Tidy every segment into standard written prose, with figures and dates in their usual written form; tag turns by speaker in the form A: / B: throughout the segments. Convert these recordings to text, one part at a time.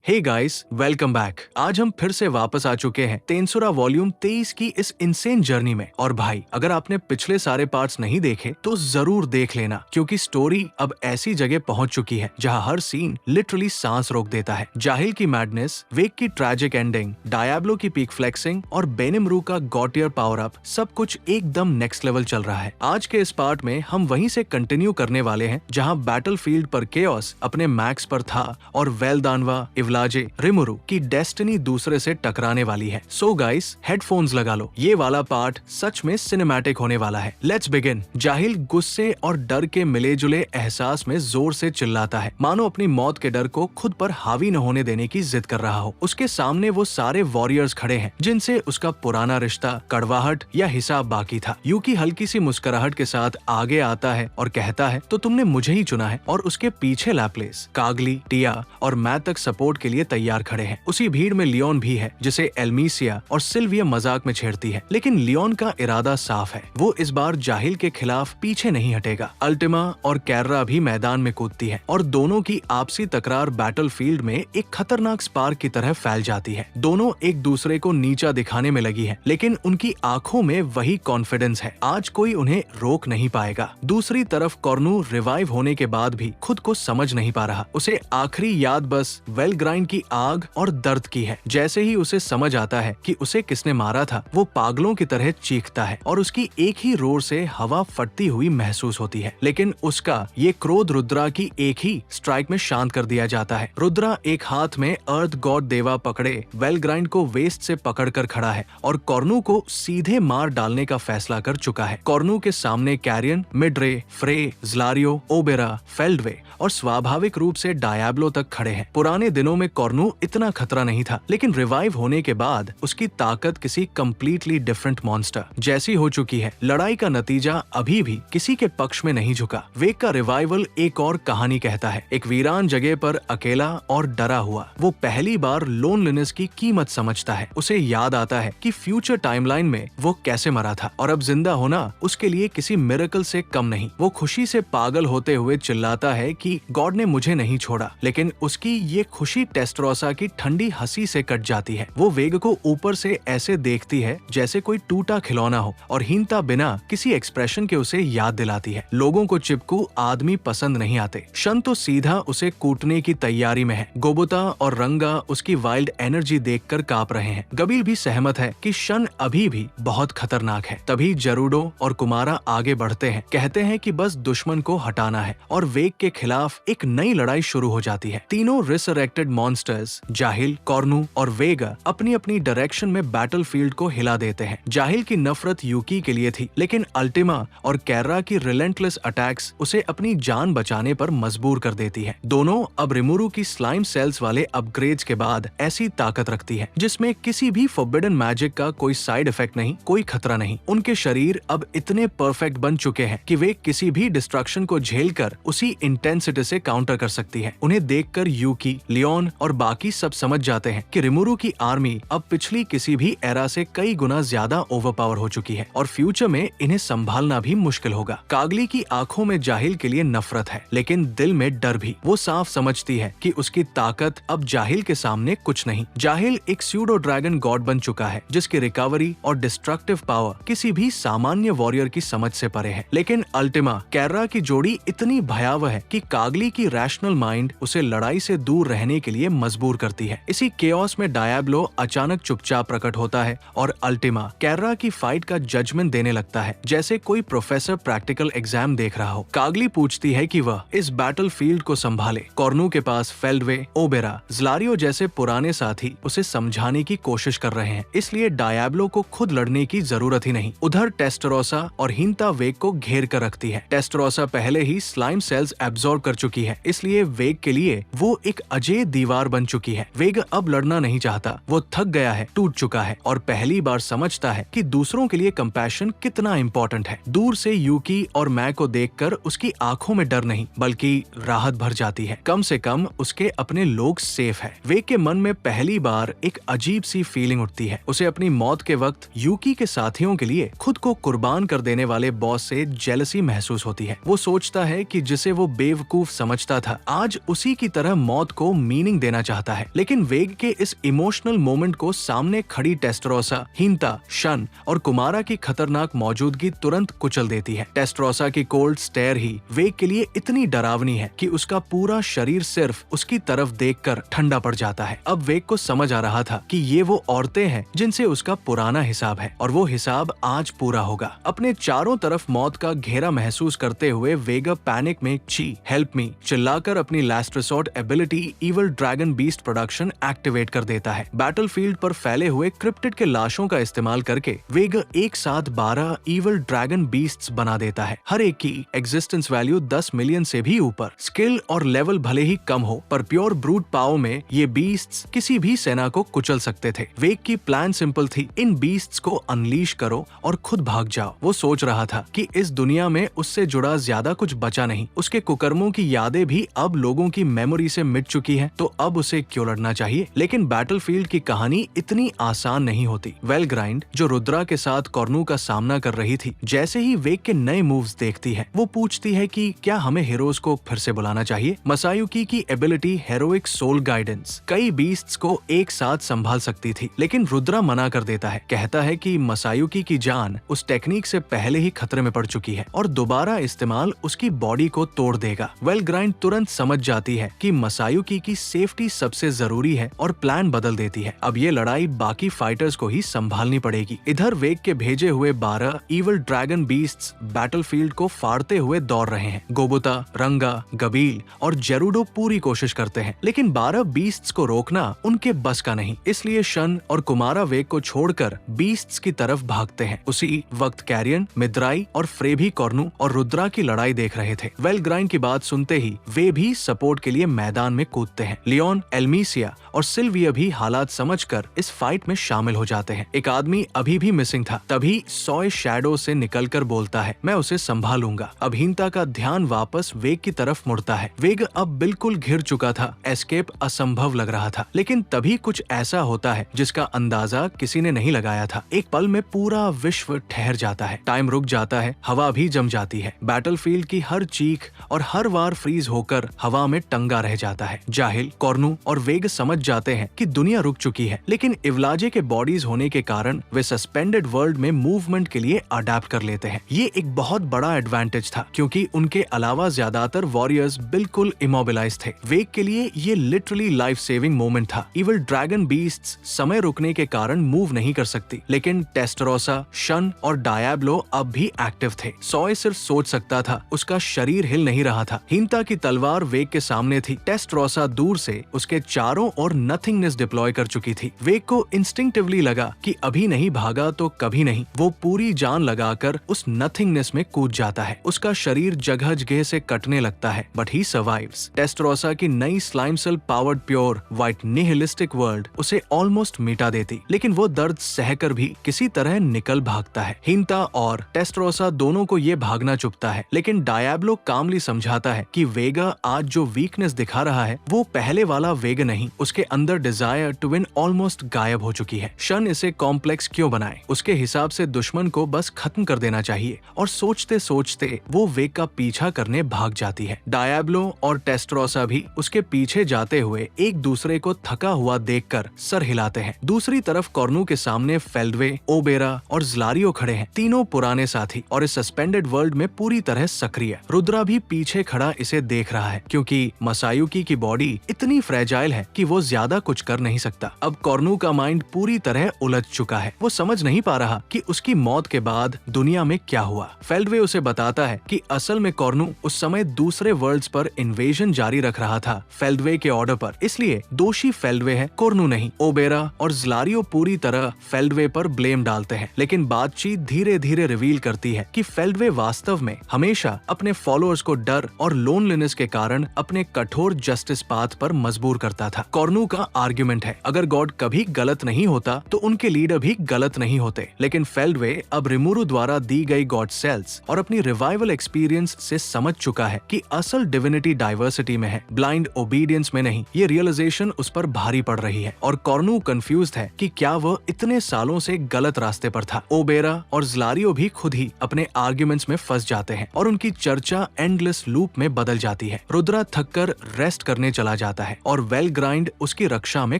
A: Hey guys, welcome back. आज हम फिर से वापस आ चुके हैं तेंसुरा वॉल्यूम 23 की इस इंसेन जर्नी में। और भाई, अगर आपने पिछले सारे पार्ट्स नहीं देखे तो जरूर देख लेना, क्योंकि स्टोरी अब ऐसी जगह पहुंच चुकी है जहां हर सीन लिटरली सांस रोक देता है। जाहिल की मैडनेस, वेक की ट्रैजिक एंडिंग, डायब्लो की पीक फ्लेक्सिंग और बेनिमरू का गॉटियर पावर अप, सब कुछ एकदम नेक्स्ट लेवल चल रहा है। आज के इस पार्ट में हम वहीं से कंटिन्यू करने वाले हैं जहां बैटलफील्ड पर केओस अपने मैक्स पर था और वेलदानवा, इवलाजे, रिमुरु की डेस्टिनी दूसरे से टकराने वाली है। सो गाइस, हेडफोन्स लगा लो, ये वाला पार्ट सच में सिनेमैटिक होने वाला है। Let's begin. जाहिल गुस्से और डर के मिले जुले एहसास में जोर से चिल्लाता है, मानो अपनी मौत के डर को खुद पर हावी न होने देने की जिद कर रहा हो। उसके सामने वो सारे वॉरियर्स खड़े हैं जिनसे उसका पुराना रिश्ता, कड़वाहट या हिसाब बाकी था। यूकी हल्की सी मुस्कुराहट के साथ आगे आता है और कहता है, तो तुमने मुझे ही चुना है। और उसके पीछे लैपलेस, कागली, टिया और मैं तक सपोर्ट के लिए तैयार खड़े हैं। उसी भीड़ में लियोन भी है, जिसे एल्मीसिया और सिल्विया मजाक में छेड़ती है, लेकिन लियोन का इरादा साफ है। वो इस बार जाहिल के खिलाफ पीछे नहीं हटेगा। अल्टिमा और कैर्रा भी मैदान में कूदती है और दोनों की आपसी तकरार बैटलफील्ड में एक खतरनाक स्पार्क की तरह फैल जाती है। दोनों एक दूसरे को नीचा दिखाने में लगी है, लेकिन उनकी आंखों में वही कॉन्फिडेंस है। आज कोई उन्हें रोक नहीं पाएगा। दूसरी तरफ कॉर्नू रिवाइव होने के बाद भी खुद को समझ नहीं पा रहा। उसे आखिरी याद बस वेलग्राइंड की आग और दर्द की है। जैसे ही उसे समझ आता है कि उसे किसने मारा था, वो पागलों की तरह चीखता है और उसकी एक ही रोर से हवा फटती हुई महसूस होती है। लेकिन उसका ये क्रोध रुद्रा की एक ही स्ट्राइक में शांत कर दिया जाता है। रुद्रा एक हाथ में अर्थ गॉड देवा पकड़े वेलग्राइंड को वेस्ट से पकड़कर खड़ा है और कॉर्नू को सीधे मार डालने का फैसला कर चुका है। कॉर्नू के सामने कैरियन, मिड्रे, फ्रे, ज़्लारियो, ओबेरा, फेल्डवे और स्वाभाविक रूप से डायब्लो तक खड़े हैं। पुराने दिनों में कॉर्नू इतना खतरा नहीं था, लेकिन रिवाइव होने के बाद उसकी ताकत किसी कंप्लीटली डिफरेंट मॉन्स्टर जैसी हो चुकी है। लड़ाई का नतीजा अभी भी किसी के पक्ष में नहीं झुका। वेक का रिवाइवल एक और कहानी कहता है। एक वीरान जगह पर अकेला और डरा हुआ, वो पहली बार लोनलीनेस की कीमत समझता है। उसे याद आता है कि फ्यूचर टाइमलाइन में वो कैसे मरा था और अब जिंदा होना उसके लिए किसी मिरेकल से कम नहीं। वो खुशी से पागल होते हुए चिल्लाता है कि गॉड ने मुझे नहीं छोड़ा, लेकिन उसकी ये खुशी टेस्टरोसा की ठंडी हंसी से कट जाती है। वो वेग को ऊपर से ऐसे देखती है जैसे कोई टूटा खिलौना हो और हीनता बिना किसी एक्सप्रेशन के उसे याद दिलाती है। लोगों को चिपकू आदमी पसंद नहीं आते। शन तो सीधा उसे कूटने की तैयारी में है। गोबुता और रंगा उसकी वाइल्ड एनर्जी देखकर कांप रहे हैं। गबील भी सहमत है कि शन अभी भी बहुत खतरनाक है। तभी जरूडो और कुमारा आगे बढ़ते हैं, कहते हैं कि बस दुश्मन को हटाना है और वेग के खिलाफ एक नई लड़ाई शुरू हो जाती है। तीनों रिसरेक्टेड मॉन्स्टर्स, जाहिल, कॉर्नू और वेगा अपनी अपनी डायरेक्शन में बैटलफील्ड को हिला देते हैं। जाहिल की नफरत यूकी के लिए थी, लेकिन अल्टिमा और कैर्रा की रिलेंटलेस अटैक्स उसे अपनी जान बचाने पर मजबूर कर देती है। दोनों अब रिमुरु की स्लाइम सेल्स वाले अपग्रेड्स के बाद ऐसी ताकत रखती है जिसमें किसी भी फॉरबिडन मैजिक का कोई साइड इफेक्ट नहीं, कोई खतरा नहीं। उनके शरीर अब इतने परफेक्ट बन चुके हैं कि वे किसी भी डिस्ट्रक्शन को झेलकर उसी इंटेंसिटी से काउंटर कर सकती है। उन्हें देखकर यूकी, लियोन और बाकी सब समझ जाते हैं कि रिमुरु की आर्मी अब पिछली किसी भी एरा से कई गुना ज्यादा ओवरपावर हो चुकी है और फ्यूचर में इन्हें संभालना भी मुश्किल होगा। कागली की आंखों में जाहिल के लिए नफरत है, लेकिन दिल में डर भी। वो साफ समझती है कि उसकी ताकत अब जाहिल के सामने कुछ नहीं। जाहिल एक स्यूडो ड्रैगन गॉड बन चुका है जिसकी रिकवरी और डिस्ट्रक्टिव पावर किसी भी सामान्य वॉरियर की समझ से परे है। लेकिन अल्टिमा, कैर्रा की जोड़ी इतनी भयावह है कि कागली की रैशनल माइंड उसे लड़ाई से दूर रहने के लिए मजबूर करती है। इसी केओस में डायब्लो अचानक चुपचाप प्रकट होता है और अल्टिमा कैर्रा की फाइट का जजमेंट देने लगता है, जैसे कोई प्रोफेसर प्रैक्टिकल एग्जाम देख रहा हो। कागली पूछती है कि वह इस बैटलफील्ड को संभाले। कॉर्नू के पास फेल्डवे, ओबेरा, ज़्लारियो जैसे पुराने साथी उसे समझाने की कोशिश कर रहे हैं, इसलिए डायब्लो को खुद लड़ने की जरूरत ही नहीं। उधर टेस्टरोसा और हीनता वेग को घेर कर रखती है। टेस्टरोसा पहले ही स्लाइम सेल्स एब्जॉर्ब कर चुकी है, इसलिए वेग के लिए वो एक अजय दीवार बन चुकी है। वेग अब लड़ना नहीं चाहता। वो थक गया है, टूट चुका है और पहली बार समझता है कि दूसरों के लिए कंपैशन कितना इम्पोर्टेंट है। दूर से यूकी और मैं को देखकर उसकी आंखों में डर नहीं बल्कि राहत भर जाती है। कम से कम उसके अपने लोग सेफ है। वेग के मन में पहली बार एक अजीब सी फीलिंग उठती है। उसे अपनी मौत के वक्त यूकी के साथियों के लिए खुद को कुर्बान कर देने वाले बॉस से जेलसी महसूस होती है। वो सोचता है कि जिसे वो बेवकूफ समझता था, आज उसी की तरह मौत को मीनिंग वार्निंग देना चाहता है, लेकिन वेग के इस इमोशनल मोमेंट को सामने खड़ी टेस्टरोसा, हिंता, शन और कुमारा की खतरनाक मौजूदगी तुरंत कुचल देती है। टेस्टरोसा की कोल्ड स्टेयर ही वेग के लिए इतनी डरावनी है कि उसका पूरा शरीर सिर्फ उसकी तरफ देखकर ठंडा पड़ जाता है। अब वेग को समझ आ रहा था कि ये वो औरतें हैं जिनसे उसका पुराना हिसाब है और वो हिसाब आज पूरा होगा। अपने चारों तरफ मौत का घेरा महसूस करते हुए वेग पैनिक में ची हेल्प मी चिल्लाकर अपनी last resort ability evil dragon beast production activate कर देता है। बैटलफील्ड पर फैले हुए क्रिप्टिड के लाशों का इस्तेमाल करके वेग एक साथ 12 इविल ड्रैगन बीस्ट्स बना देता है। हर एक की एग्जिस्टेंस वैल्यू 10 मिलियन से भी ऊपर। स्किल और लेवल भले ही कम हो, पर प्योर ब्रूट पावर में ये बीस्ट्स किसी भी सेना को कुचल सकते थे। वेग की प्लान सिंपल थी, इन बीस्ट्स को अनलीश करो और खुद भाग जाओ। वो सोच रहा था कि इस दुनिया में उससे जुड़ा ज्यादा कुछ बचा नहीं। उसके कुकर्मों की यादें भी अब लोगों की मेमोरी से मिट चुकी है, तो अब उसे क्यों लड़ना चाहिए। लेकिन बैटलफील्ड की कहानी इतनी आसान नहीं होती। वेलग्राइंड, जो रुद्रा के साथ कॉर्नू का सामना कर रही थी, जैसे ही वेग के नए मूव्स देखती है, वो पूछती है कि क्या हमें हीरोज को फिर से बुलाना चाहिए। मसायुकी की एबिलिटी हेरोइक सोल गाइडेंस कई बीस्ट्स को एक साथ संभाल सकती थी, लेकिन रुद्रा मना कर देता है। कहता है कि मसायुकी की जान उस टेक्निक से पहले ही खतरे में पड़ चुकी है और दोबारा इस्तेमाल उसकी बॉडी को तोड़ देगा। वेलग्राइंड तुरंत समझ जाती है कि मसायुकी की सेफ्टी सबसे जरूरी है और प्लान बदल देती है। अब ये लड़ाई बाकी फाइटर्स को ही संभालनी पड़ेगी। इधर वेग के भेजे हुए 12 इविल ड्रैगन बीस्ट्स बैटलफील्ड को फाड़ते हुए दौड़ रहे हैं। गोबुता, रंगा, गबील और जेरुडो पूरी कोशिश करते हैं, लेकिन 12 बीस्ट्स को रोकना उनके बस का नहीं। इसलिए शन और कुमारा वेग को छोड़कर बीस्ट्स की तरफ भागते हैं। उसी वक्त कैरियन, मिद्राई और फ्रेभी कॉर्नू और रुद्रा की लड़ाई देख रहे थे। वेलग्राइंड की बात सुनते ही वे भी सपोर्ट के लिए मैदान में कूदते हैं। लियोन, एल्मीसिया और सिल्विया भी हालात समझकर इस फाइट में शामिल हो जाते हैं। एक आदमी अभी भी मिसिंग था, तभी सॉय शैडो से निकलकर बोलता है, मैं उसे संभालूंगा। अब हिंता का ध्यान वापस वेग की तरफ मुड़ता है। वेग अब बिल्कुल घिर चुका था, एस्केप असंभव लग रहा था, लेकिन तभी कुछ ऐसा होता है जिसका अंदाजा किसी ने नहीं लगाया था। एक पल में पूरा विश्व ठहर जाता है, टाइम रुक जाता है, हवा भी जम जाती है। बैटलफील्ड की हर चीख और हर वार फ्रीज होकर हवा में टंगा रह जाता है। जाहिल, कॉर्नू और वेग समझ जाते हैं कि दुनिया रुक चुकी है, लेकिन इवलाजे के बॉडीज होने के कारण वे सस्पेंडेड वर्ल्ड में मूवमेंट के लिए अडेप्ट कर लेते हैं। ये एक बहुत बड़ा एडवांटेज था, क्योंकि उनके अलावा ज्यादातर वॉरियर्स बिल्कुल इमोबिलाइज थे। वेग के लिए ये लिटरली लाइफ सेविंग मोमेंट था। इविल ड्रैगन बीस्ट्स समय रुकने के कारण मूव नहीं कर सकती, लेकिन टेस्टरोसा, शन और डायब्लो अब भी एक्टिव थे। सॉय सिर्फ सोच सकता था, उसका शरीर हिल नहीं रहा था। हिंता की तलवार वेग के सामने थी। टेस्टरोसा दूर से उसके चारों ओर नथिंगनेस डिप्लॉय कर चुकी थी। वेग को इंस्टिंक्टिवली लगा कि अभी नहीं भागा तो कभी नहीं। वो पूरी जान लगाकर उस नथिंगनेस में कूद जाता है। उसका शरीर जगह जगह से कटने लगता है, बट ही सर्वाइव्स। टेस्टरोसा की नई slime cell powered pure white nihilistic world उसे ऑलमोस्ट मिटा देती, लेकिन वो दर्द सहकर भी किसी तरह निकल भागता है। हिंता और टेस्टरोसा दोनों को ये भागना चुभता है, लेकिन डायब्लो कामली समझाता है कि वेगा आज जो वीकनेस दिखा रहा है वो पहले वाला वेग नहीं। उसके अंदर डिजायर टू विन ऑलमोस्ट गायब हो चुकी है। शन इसे कॉम्प्लेक्स क्यों बनाए? उसके हिसाब से दुश्मन को बस खत्म कर देना चाहिए, और सोचते सोचते वो वेग का पीछा करने भाग जाती है। डायब्लो और टेस्टरोसा भी उसके पीछे जाते हुए एक दूसरे को थका हुआ देखकर सर हिलाते हैं। दूसरी तरफ कॉर्नू के सामने फेल्डवे, ओबेरा और ज़्लारियो खड़े हैं, तीनों पुराने साथी और इस सस्पेंडेड वर्ल्ड में पूरी तरह सक्रिय। रुद्रा भी पीछे खड़ा इसे देख रहा है, क्योंकि मसायुकी की बॉडी इतनी फ्रेजाइल है कि वो ज्यादा कुछ कर नहीं सकता। अब कॉर्नू का माइंड पूरी तरह उलझ चुका है। वो समझ नहीं पा रहा कि उसकी मौत के बाद दुनिया में क्या हुआ। फेल्डवे उसे बताता है कि असल में कॉर्नू उस समय दूसरे वर्ल्ड्स पर इन्वेजन जारी रख रहा था फेल्डवे के ऑर्डर पर, इसलिए दोषी फेल्डवे है, कॉर्नू नहीं। ओबेरा और ज़्लारियो पूरी तरह फेल्डवे पर ब्लेम डालते हैं, लेकिन बातचीत धीरे धीरे रिवील करती है कि फेल्डवे वास्तव में हमेशा अपने फॉलोअर्स को डर और लोनलीनेस के कारण अपने कठोर जस्टिस पाथ पर मजबूर करता था। कॉर्नू का आर्ग्यूमेंट है, अगर गॉड कभी गलत नहीं होता तो उनके लीडर भी गलत नहीं होते, लेकिन फेल्डवे अब रिमुरु द्वारा दी गई गॉड सेल्स और अपनी रिवाइवल एक्सपीरियंस से समझ चुका है कि असल डिविनिटी डाइवर्सिटी में है, ब्लाइंड ओबीडियंस में नहीं। ये रियलाइजेशन उस पर भारी पड़ रही है और कॉर्नू कंफ्यूज्ड है कि क्या वह इतने सालों से गलत रास्ते पर था। ओबेरा और ज़्लारियो भी खुद ही अपने आर्ग्यूमेंट्स में फंस जाते हैं और उनकी चर्चा एंडलेस लूप में बदल जाती है। रुद्रा थककर रेस्ट करने चला जाता जाता है और वेल ग्राइंड उसकी रक्षा में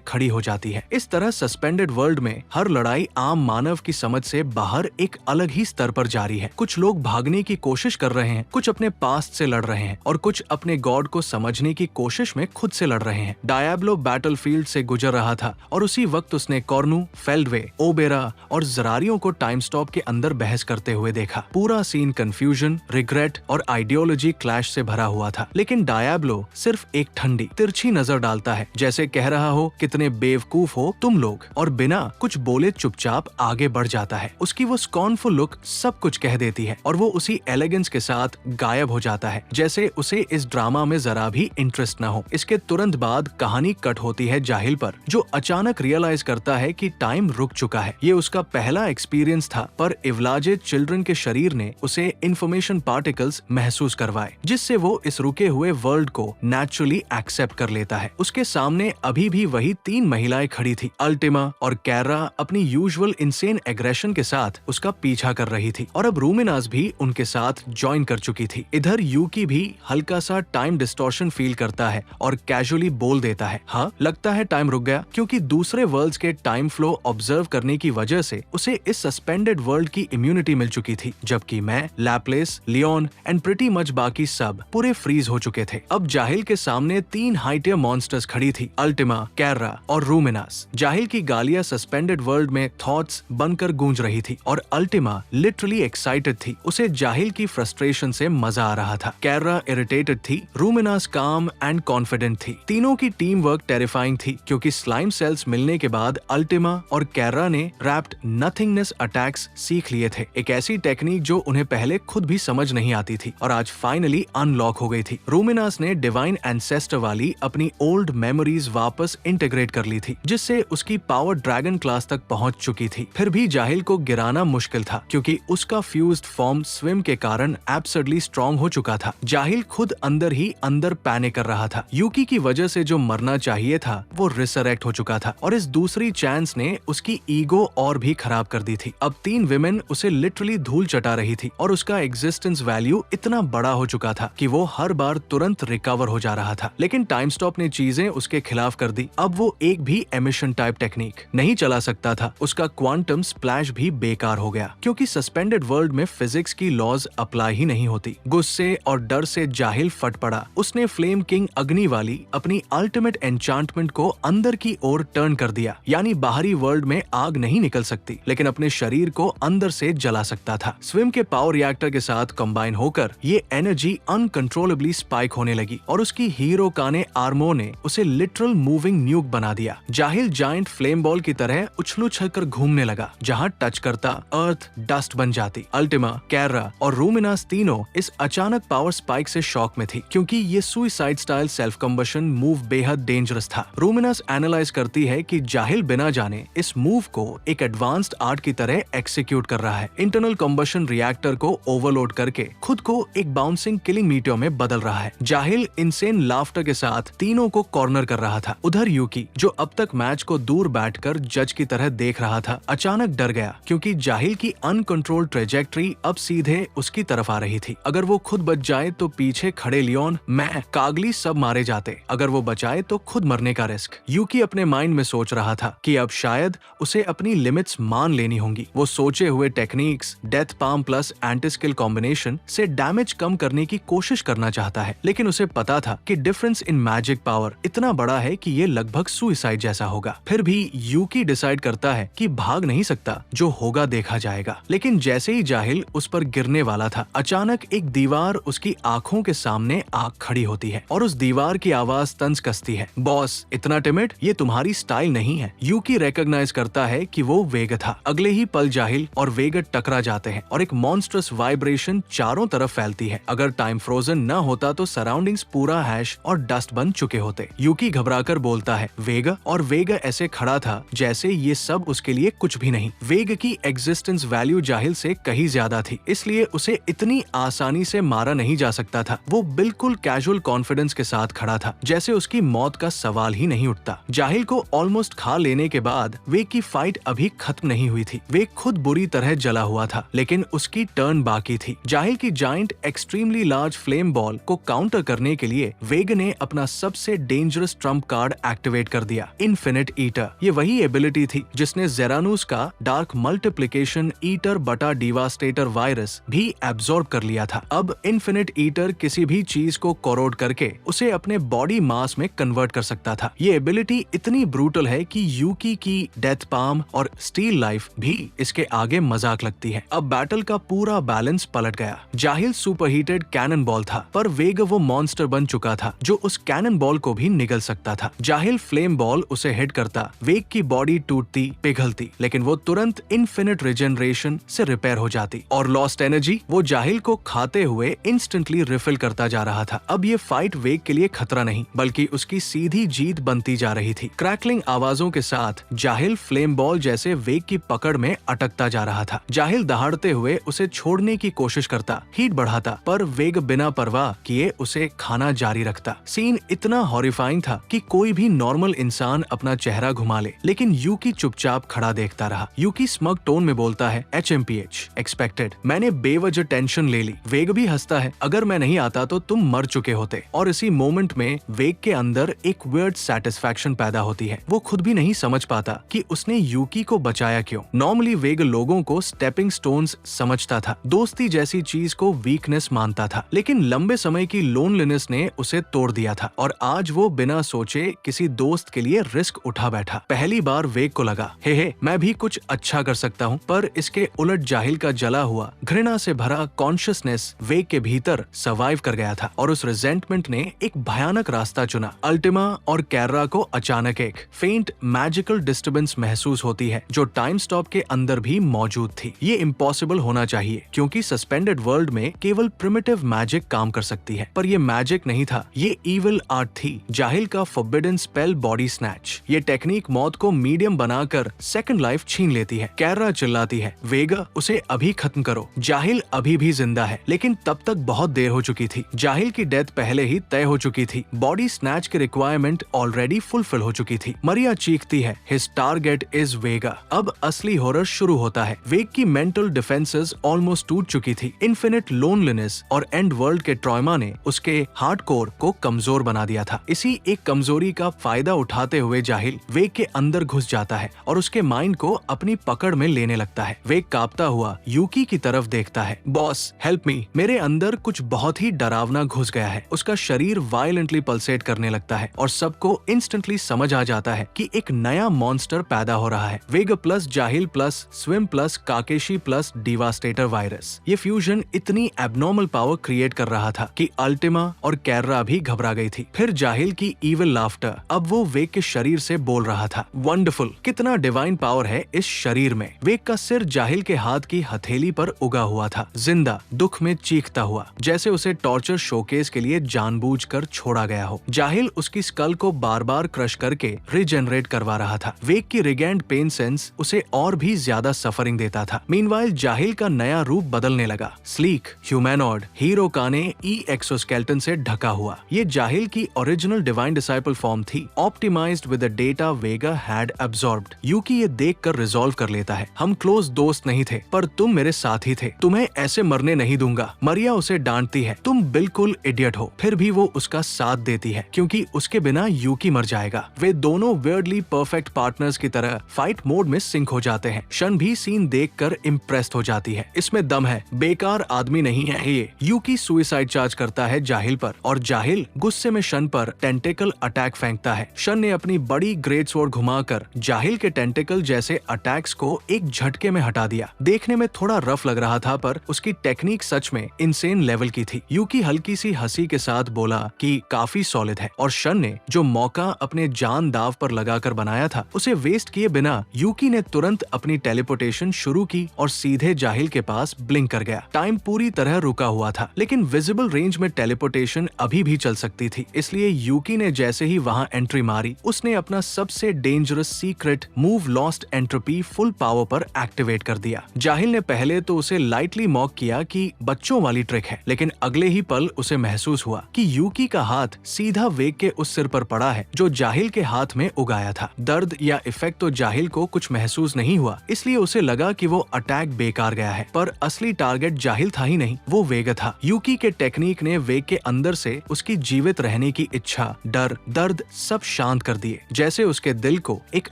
A: खड़ी हो जाती है। इस तरह सस्पेंडेड वर्ल्ड में हर लड़ाई आम मानव की समझ से बाहर एक अलग ही स्तर पर जारी है। कुछ लोग भागने की कोशिश कर रहे हैं, कुछ अपने पास्ट से लड़ रहे हैं और कुछ अपने गॉड को समझने की कोशिश में खुद से लड़ रहे हैं। डायब्लो बैटलफील्ड से गुजर रहा था और उसी वक्त उसने कॉर्नू, फेल्डवे, ओबेरा और जरारियों को टाइम स्टॉप के अंदर बहस करते हुए देखा। पूरा सीन कंफ्यूजन, रिग्रेट और आइडियोलॉजी क्लैश से भरा हुआ था, लेकिन डायब्लो सिर्फ एक ठंडी, तिरछी नजर डालता है, जैसे कह रहा हो कितने बेवकूफ हो तुम लोग, और बिना कुछ बोले चुपचाप आगे बढ़ जाता है। उसकी वो स्कॉर्नफुल लुक सब कुछ कह देती है और वो उसी एलिगेंस के साथ गायब हो जाता है, जैसे उसे इस ड्रामा में जरा भी इंटरेस्ट न हो। इसके तुरंत बाद कहानी कट होती है जाहिल पर, जो अचानक रियलाइज करता है कि टाइम रुक चुका है। ये उसका पहला एक्सपीरियंस था, पर इवलाजे चिल्ड्रन के शरीर ने उसे इंफॉर्मेशन पार्टिकल्स महसूस करवाए, जिससे वो इस रुके हुए वर्ल्ड को नेचुरली एक्सेप्ट कर लेता है। उसके सामने अभी भी वही 3 महिलाएं खड़ी थी। अल्टिमा और कैरा अपनी यूजुअल इंसेन एग्रेशन के साथ उसका पीछा कर रही थी और अब रूमिनास भी उनके साथ ज्वाइन कर चुकी थी। इधर यूकी भी हल्का सा टाइम डिस्टॉर्शन फील करता है और कैजुअली बोल देता है, हाँ लगता है टाइम रुक गया, क्योंकि दूसरे वर्ल्ड्स के टाइम फ्लो ऑब्जर्व करने की वजह से उसे इस सस्पेंडेड वर्ल्ड की इम्यूनिटी मिल चुकी थी, जबकि मैं, Laplace, Leon and pretty much बाकी सब पूरे फ्रीज हो चुके थे। अब जाहिल के सामने 3 हाई-टियर मॉन्स्टर्स खड़ी थी, अल्टिमा, कैरा और रूमिनास। जाहिल की गालियां सस्पेंडेड वर्ल्ड में थॉट्स बनकर गूंज रही थी और अल्टिमा लिटरली एक्साइटेड थी। उसे जाहिल की फ्रस्ट्रेशन से मजा आ रहा था। कैरा इरिटेटेड थी, रूमिनास काम एंड कॉन्फिडेंट थी। तीनों की टीम वर्क टेरिफाइंग थी, क्योंकि स्लाइम सेल्स मिलने के बाद अल्टिमा और कैरा ने रैप्ड नथिंगनेस अटैक्स सीख लिए थे, एक ऐसी टेक्निक जो उन्हें पहले खुद भी समझ नहीं आती थी और आज फाइनली अनलॉक हो गई थी। रूमिनास ने डिवाइन एंसेस्टर वाली अपनी ओल्ड मेमोरीज वापस इंटीग्रेट कर ली थी, जिससे उसकी पावर ड्रैगन क्लास तक पहुंच चुकी थी। फिर भी जाहिल को गिराना मुश्किल था, क्योंकि उसका फ्यूज्ड फॉर्म स्विम के कारण एब्सर्डली स्ट्रॉन्ग हो चुका था। जाहिल खुद अंदर ही अंदर पैनिक कर रहा था। यूकी की वजह से जो मरना चाहिए था वो रिसरेक्ट हो चुका था और इस दूसरी चांस ने उसकी ईगो और भी खराब कर दी थी। अब 3 विमेन उसे लिटरली धूल चटा रही थी और उसका एग्जिस्टेंस वैल्यू इतना बड़ा हो चुका था कि वो हर बार तुरंत रिकवर हो जा रहा था। लेकिन टाइम स्टॉप ने चीजें उसके खिलाफ कर दी। अब वो एक भी एमिशन टाइप टेक्निक नहीं चला सकता था। उसका क्वांटम स्प्लैश भी बेकार हो गया, क्योंकि सस्पेंडेड वर्ल्ड में फिजिक्स की लॉज अप्लाई ही नहीं होती। गुस्से और डर से जाहिल फट पड़ा। उसने फ्लेम किंग अग्नि वाली अपनी अल्टीमेट एन्चांटमेंट को अंदर की ओर टर्न कर दिया, यानी बाहरी वर्ल्ड में आग नहीं निकल सकती, लेकिन अपने शरीर को अंदर से जला सकता था। स्विम के पावर रिएक्टर के साथ कंबाइन होकर ये एनर्जी अनकंट्रोलेबली स्पाइक होने लगी और उसकी हीरो काने आर्मो ने उसे लिटरल मूविंग न्यूक बना दिया। जाहिल जायंट फ्लेम बॉल की तरह उछल उछल कर घूमने लगा, जहाँ टच करता अर्थ डस्ट बन जाती। अल्टिमा, कैरा और रूमिनास तीनों इस अचानक पावर स्पाइक से शॉक में थी, क्योंकि ये suicide style self combustion move बेहद डेंजरस था। रूमिनास एनालाइज करती है कि जाहिल बिना जाने इस मूव को एक एडवांस्ड आर्ट की तरह एक्सिक्यूट कर रहा है। इंटरनल कंबशन रिएक्टर को ओवरलोड करके खुद को एक बाउंसिंग किलिंग मीटियोर में बदल रहा है। जाहिल इनसेन लाफ्टर के साथ तीनों को कॉर्नर कर रहा था। उधर यूकी, जो अब तक मैच को दूर बैठकर जज की तरह देख रहा था, अचानक डर गया, क्योंकि जाहिल की अनकंट्रोल्ड ट्रेजेक्ट्री अब सीधे उसकी तरफ आ रही थी। अगर वो खुद बच जाए तो पीछे खड़े लियोन, मैं, कागली सब मारे जाते। अगर वो बचाए तो खुद मरने का रिस्क। यूकी अपने माइंड में सोच रहा था कि अब शायद उसे अपनी लिमिट्स मान लेनी होंगी। वो सोचे हुए techniques, death palm plus anti skill combination से डैमेज कम करने की कोशिश करना चाहता है, लेकिन उसे पता था कि डिफरेंस इन मैजिक पावर इतना बड़ा है कि ये लगभग सुसाइड जैसा होगा। फिर भी यूकी डिसाइड करता है कि भाग नहीं सकता, जो होगा देखा जाएगा। लेकिन जैसे ही जाहिल उस पर गिरने वाला था, अचानक एक दीवार उसकी आंखों के सामने आग खड़ी होती है और उस दीवार की आवाज तंज कसती है, बॉस इतना टिमिड, ये तुम्हारी स्टाइल नहीं है। यूकी रिकॉग्नाइज करता है कि वो वेग था। अगले ही पल जाहिल और वेग टकरा जाते हैं और एक मॉन्स्ट्रस वाइब्रेशन चारों तरफ फैलती है। अगर टाइम फ्रोजन न होता तो सराउंडिंग्स पूरा हैश और डस्ट बन चुके होते। यूकी घबराकर बोलता है वेग, और वेग ऐसे खड़ा था जैसे ये सब उसके लिए कुछ भी नहीं। वेग की एग्जिस्टेंस वैल्यू जाहिल से कहीं ज्यादा थी, इसलिए उसे इतनी आसानी से मारा नहीं जा सकता था। वो बिल्कुल कैजुअल कॉन्फिडेंस के साथ खड़ा था, जैसे उसकी मौत का सवाल ही नहीं उठता। जाहिल को ऑलमोस्ट खा लेने के बाद वेग की फाइट अभी खत्म नहीं हुई थी। वेग खुद बुरी तरह जला हुआ था, लेकिन उसकी टर्न बाकी थी। जाहिल की giant extremely large flame ball को काउंटर करने के लिए वेग ने अपना सब सबसे डेंजरस ट्रम्प कार्ड एक्टिवेट कर दिया, इन्फिनिट ईटर। ये वही एबिलिटी थी जिसने जेरानूस का डार्क मल्टीप्लिकेशन ईटर बटा डिवास्टेटर वायरस भी एब्जॉर्ब कर लिया था। अब इन्फिनिट ईटर किसी भी चीज को कोरोड करके उसे अपने बॉडी मास में कन्वर्ट कर सकता था। ये एबिलिटी इतनी ब्रूटल है कि यूकी की डेथ पाम और स्टील लाइफ भी इसके आगे मजाक लगती है। अब बैटल का पूरा बैलेंस पलट गया। जाहिल सुपरहीटेड कैनन बॉल था, पर वेग वो मॉन्स्टर बन चुका था जो उस कैनन बॉल को भी निगल सकता था। जाहिल फ्लेम बॉल उसे हिट करता, वेग की बॉडी टूटती पिघलती, लेकिन वो तुरंत इन्फिनिट रिजेनरेशन से रिपेयर हो जाती और लॉस्ट एनर्जी वो जाहिल को खाते हुए इंस्टेंटली रिफिल करता जा रहा था। अब ये फाइट वेग के लिए खतरा नहीं बल्कि उसकी सीधी जीत बनती जा रही थी। क्रैकलिंग आवाजों के साथ जाहिल फ्लेम बॉल जैसे वेग की पकड़ में अटकता जा रहा था। जाहिल दहाड़ते हुए उसे छोड़ने की कोशिश करता, हीट बढ़ाता, पर वेग बिना परवाह किए उसे खाना जारी रखता। सीन इतना हॉरिफाइंग था कि कोई भी नॉर्मल इंसान अपना चेहरा घुमा ले, लेकिन यूकी चुपचाप खड़ा देखता रहा। यूकी स्मग टोन में बोलता है, HMPH एक्सपेक्टेड। मैंने बेवजह टेंशन ले ली। वेग भी हंसता है, अगर मैं नहीं आता तो तुम मर चुके होते। और इसी मोमेंट में वेग के अंदर एक वियर्ड सैटिस्फैक्शन पैदा होती है। वो खुद भी नहीं समझ पाता कि उसने यूकी को बचाया क्यों। नॉर्मली वेग लोगों को स्टेपिंग स्टोन्स समझता था, दोस्ती जैसी चीज को वीकनेस मानता था, लेकिन लंबे समय की लोनलीनेस ने उसे तोड़ दिया था और आज वो बिना सोचे किसी दोस्त के लिए रिस्क उठा बैठा। पहली बार वेग को लगा, हे मैं भी कुछ अच्छा कर सकता हूँ, पर इसके उलट जाहिल का जला हुआ घृणा से भरा कॉन्शियसनेस वेग के भीतर सर्वाइव कर गया था और उस रिजेंटमेंट ने एक भयानक रास्ता चुना। अल्टिमा और कैर्रा को अचानक एक फेंट मैजिकल डिस्टर्बेंस महसूस होती है जो टाइम स्टॉप के अंदर भी मौजूद थी। ये इम्पॉसिबल होना चाहिए क्योंकि सस्पेंडेड वर्ल्ड में केवल प्रिमिटिव मैजिक काम कर सकती है, पर ये मैजिक नहीं था, ये इविल आर्ट थी। जाहिल का फॉरबिडन स्पेल बॉडी स्नैच। ये टेक्निक मौत को मीडियम बनाकर सेकंड लाइफ छीन लेती है। कैर्रा चिल्लाती है, वेगा उसे अभी खत्म करो। जाहिल अभी भी जिंदा है, लेकिन तब तक बहुत देर हो चुकी थी। जाहिल की डेथ पहले ही तय हो चुकी थी। बॉडी स्नैच की रिक्वायरमेंट ऑलरेडी फुलफिल हो चुकी थी। मरिया चीखती है, हिज टारगेट इज वेगा। अब असली हॉरर शुरू होता है। वेग की मेंटल डिफेंसेस ऑलमोस्ट टूट चुकी थी। इन्फिनिट लोनलीनेस और एंड वर्ल्ड के ट्रॉमा ने उसके हार्ड कोर को कमजोर बना दिया था। इसी एक कमजोरी का फायदा उठाते हुए जाहिल वेग के अंदर घुस जाता है और उसके माइंड को अपनी पकड़ में लेने लगता है। वेग कांपता हुआ यूकी की तरफ देखता है, बॉस हेल्प मी, मेरे अंदर कुछ बहुत ही डरावना घुस गया है। उसका शरीर वायलेंटली पल्सेट करने लगता है और सबको इंस्टेंटली समझ आ जाता है कि एक नया मॉन्स्टर पैदा हो रहा है। वेग प्लस जाहिल प्लस स्विम प्लस काकेशी प्लस डिवास्टेटर वायरस। ये फ्यूजन इतनी एबनॉर्मल पावर क्रिएट कर रहा था कि अल्टिमा और कैर्रा भी घबरा गई थी। फिर जाहिल की इविल लाफ्टर, अब वो वेग के शरीर से बोल रहा था, वंडरफुल, कितना डिवाइन पावर है इस शरीर में। वेग का सिर जाहिल के हाथ की हथेली पर उगा हुआ था, जिंदा, दुख में चीखता हुआ, जैसे उसे टॉर्चर शोकेस के लिए जानबूझकर छोड़ा गया हो। जाहिल उसकी स्कल को बार बार क्रश करके रिजेनरेट करवा रहा था। वेग की रिगेंड पेन सेंस उसे और भी ज्यादा सफरिंग देता था। मीनवाइल जाहिल का नया रूप बदलने लगा, स्लीक, ह्यूमैनॉइड, हीरो काने ई एक्सोस्केलेटन से ढका हुआ। ये जाहिल की ओरिजिनल डिवाइन डिसाइपल फॉर्म थी, optimized with the data Vega had absorbed. Yuki ये देखकर रिजॉल्व कर लेता है, हम क्लोज दोस्त नहीं थे, पर तुम मेरे साथी थे, तुम्हें ऐसे मरने नहीं दूंगा। मरिया उसे डांटती है, तुम बिल्कुल इडियट हो, फिर भी वो उसका साथ देती है क्योंकि उसके बिना यूकी मर जाएगा। वे दोनों वियर्डली परफेक्ट पार्टनर्स की तरह फाइट मोड में सिंक हो जाते हैं। शन भी सीन देखकर इम्प्रेस्ड हो जाती है, इसमें दम है, बेकार आदमी नहीं है ये। यूकी सुइसाइड चार्ज करता है जाहिल पर और जाहिल गुस्से में शन पर टेंटेकल अटैक फेंकता है। शन ने अपनी बड़ी ग्रेट स्वॉर्ड घुमाकर जाहिल के टेंटेकल जैसे अटैक्स को एक झटके में हटा दिया। देखने में थोड़ा रफ लग रहा था, पर उसकी टेक्निक सच में इंसेन लेवल की थी। यूकी हल्की सी हंसी के साथ बोला कि काफी सॉलिड है और शन ने जो मौका अपने जान दाव पर लगाकर बनाया था उसे वेस्ट किए बिना यूकी ने तुरंत अपनी टेलीपोर्टेशन शुरू की और सीधे जाहिल के पास ब्लिंक कर गया। टाइम पूरी तरह रुका हुआ था, लेकिन विजिबल रेंज में टेलीपोर्टेशन अभी भी चल सकती थी, इसलिए यूकी ने जैसे ही वहां एंट्री मारी उसने अपना सबसे dangerous secret move lost entropy full power पर एक्टिवेट कर दिया। जाहिल ने पहले तो उसे लाइटली मॉक किया कि बच्चों वाली ट्रिक है, लेकिन अगले ही पल उसे महसूस हुआ कि यूकी का हाथ सीधा वेग के उस सिर पर पड़ा है जो जाहिल के हाथ में उगाया था। दर्द या इफेक्ट तो जाहिल को कुछ महसूस नहीं हुआ, इसलिए उसे लगा कि वो अटैक बेकार गया है, पर असली टारगेट जाहिल था ही नहीं, वो वेग था। यूकी के टेक्निक ने वेग के अंदर से उसकी जीवित रहने की इच्छा, डर, दर्द सब शांत कर दिए, जैसे उसके दिल को एक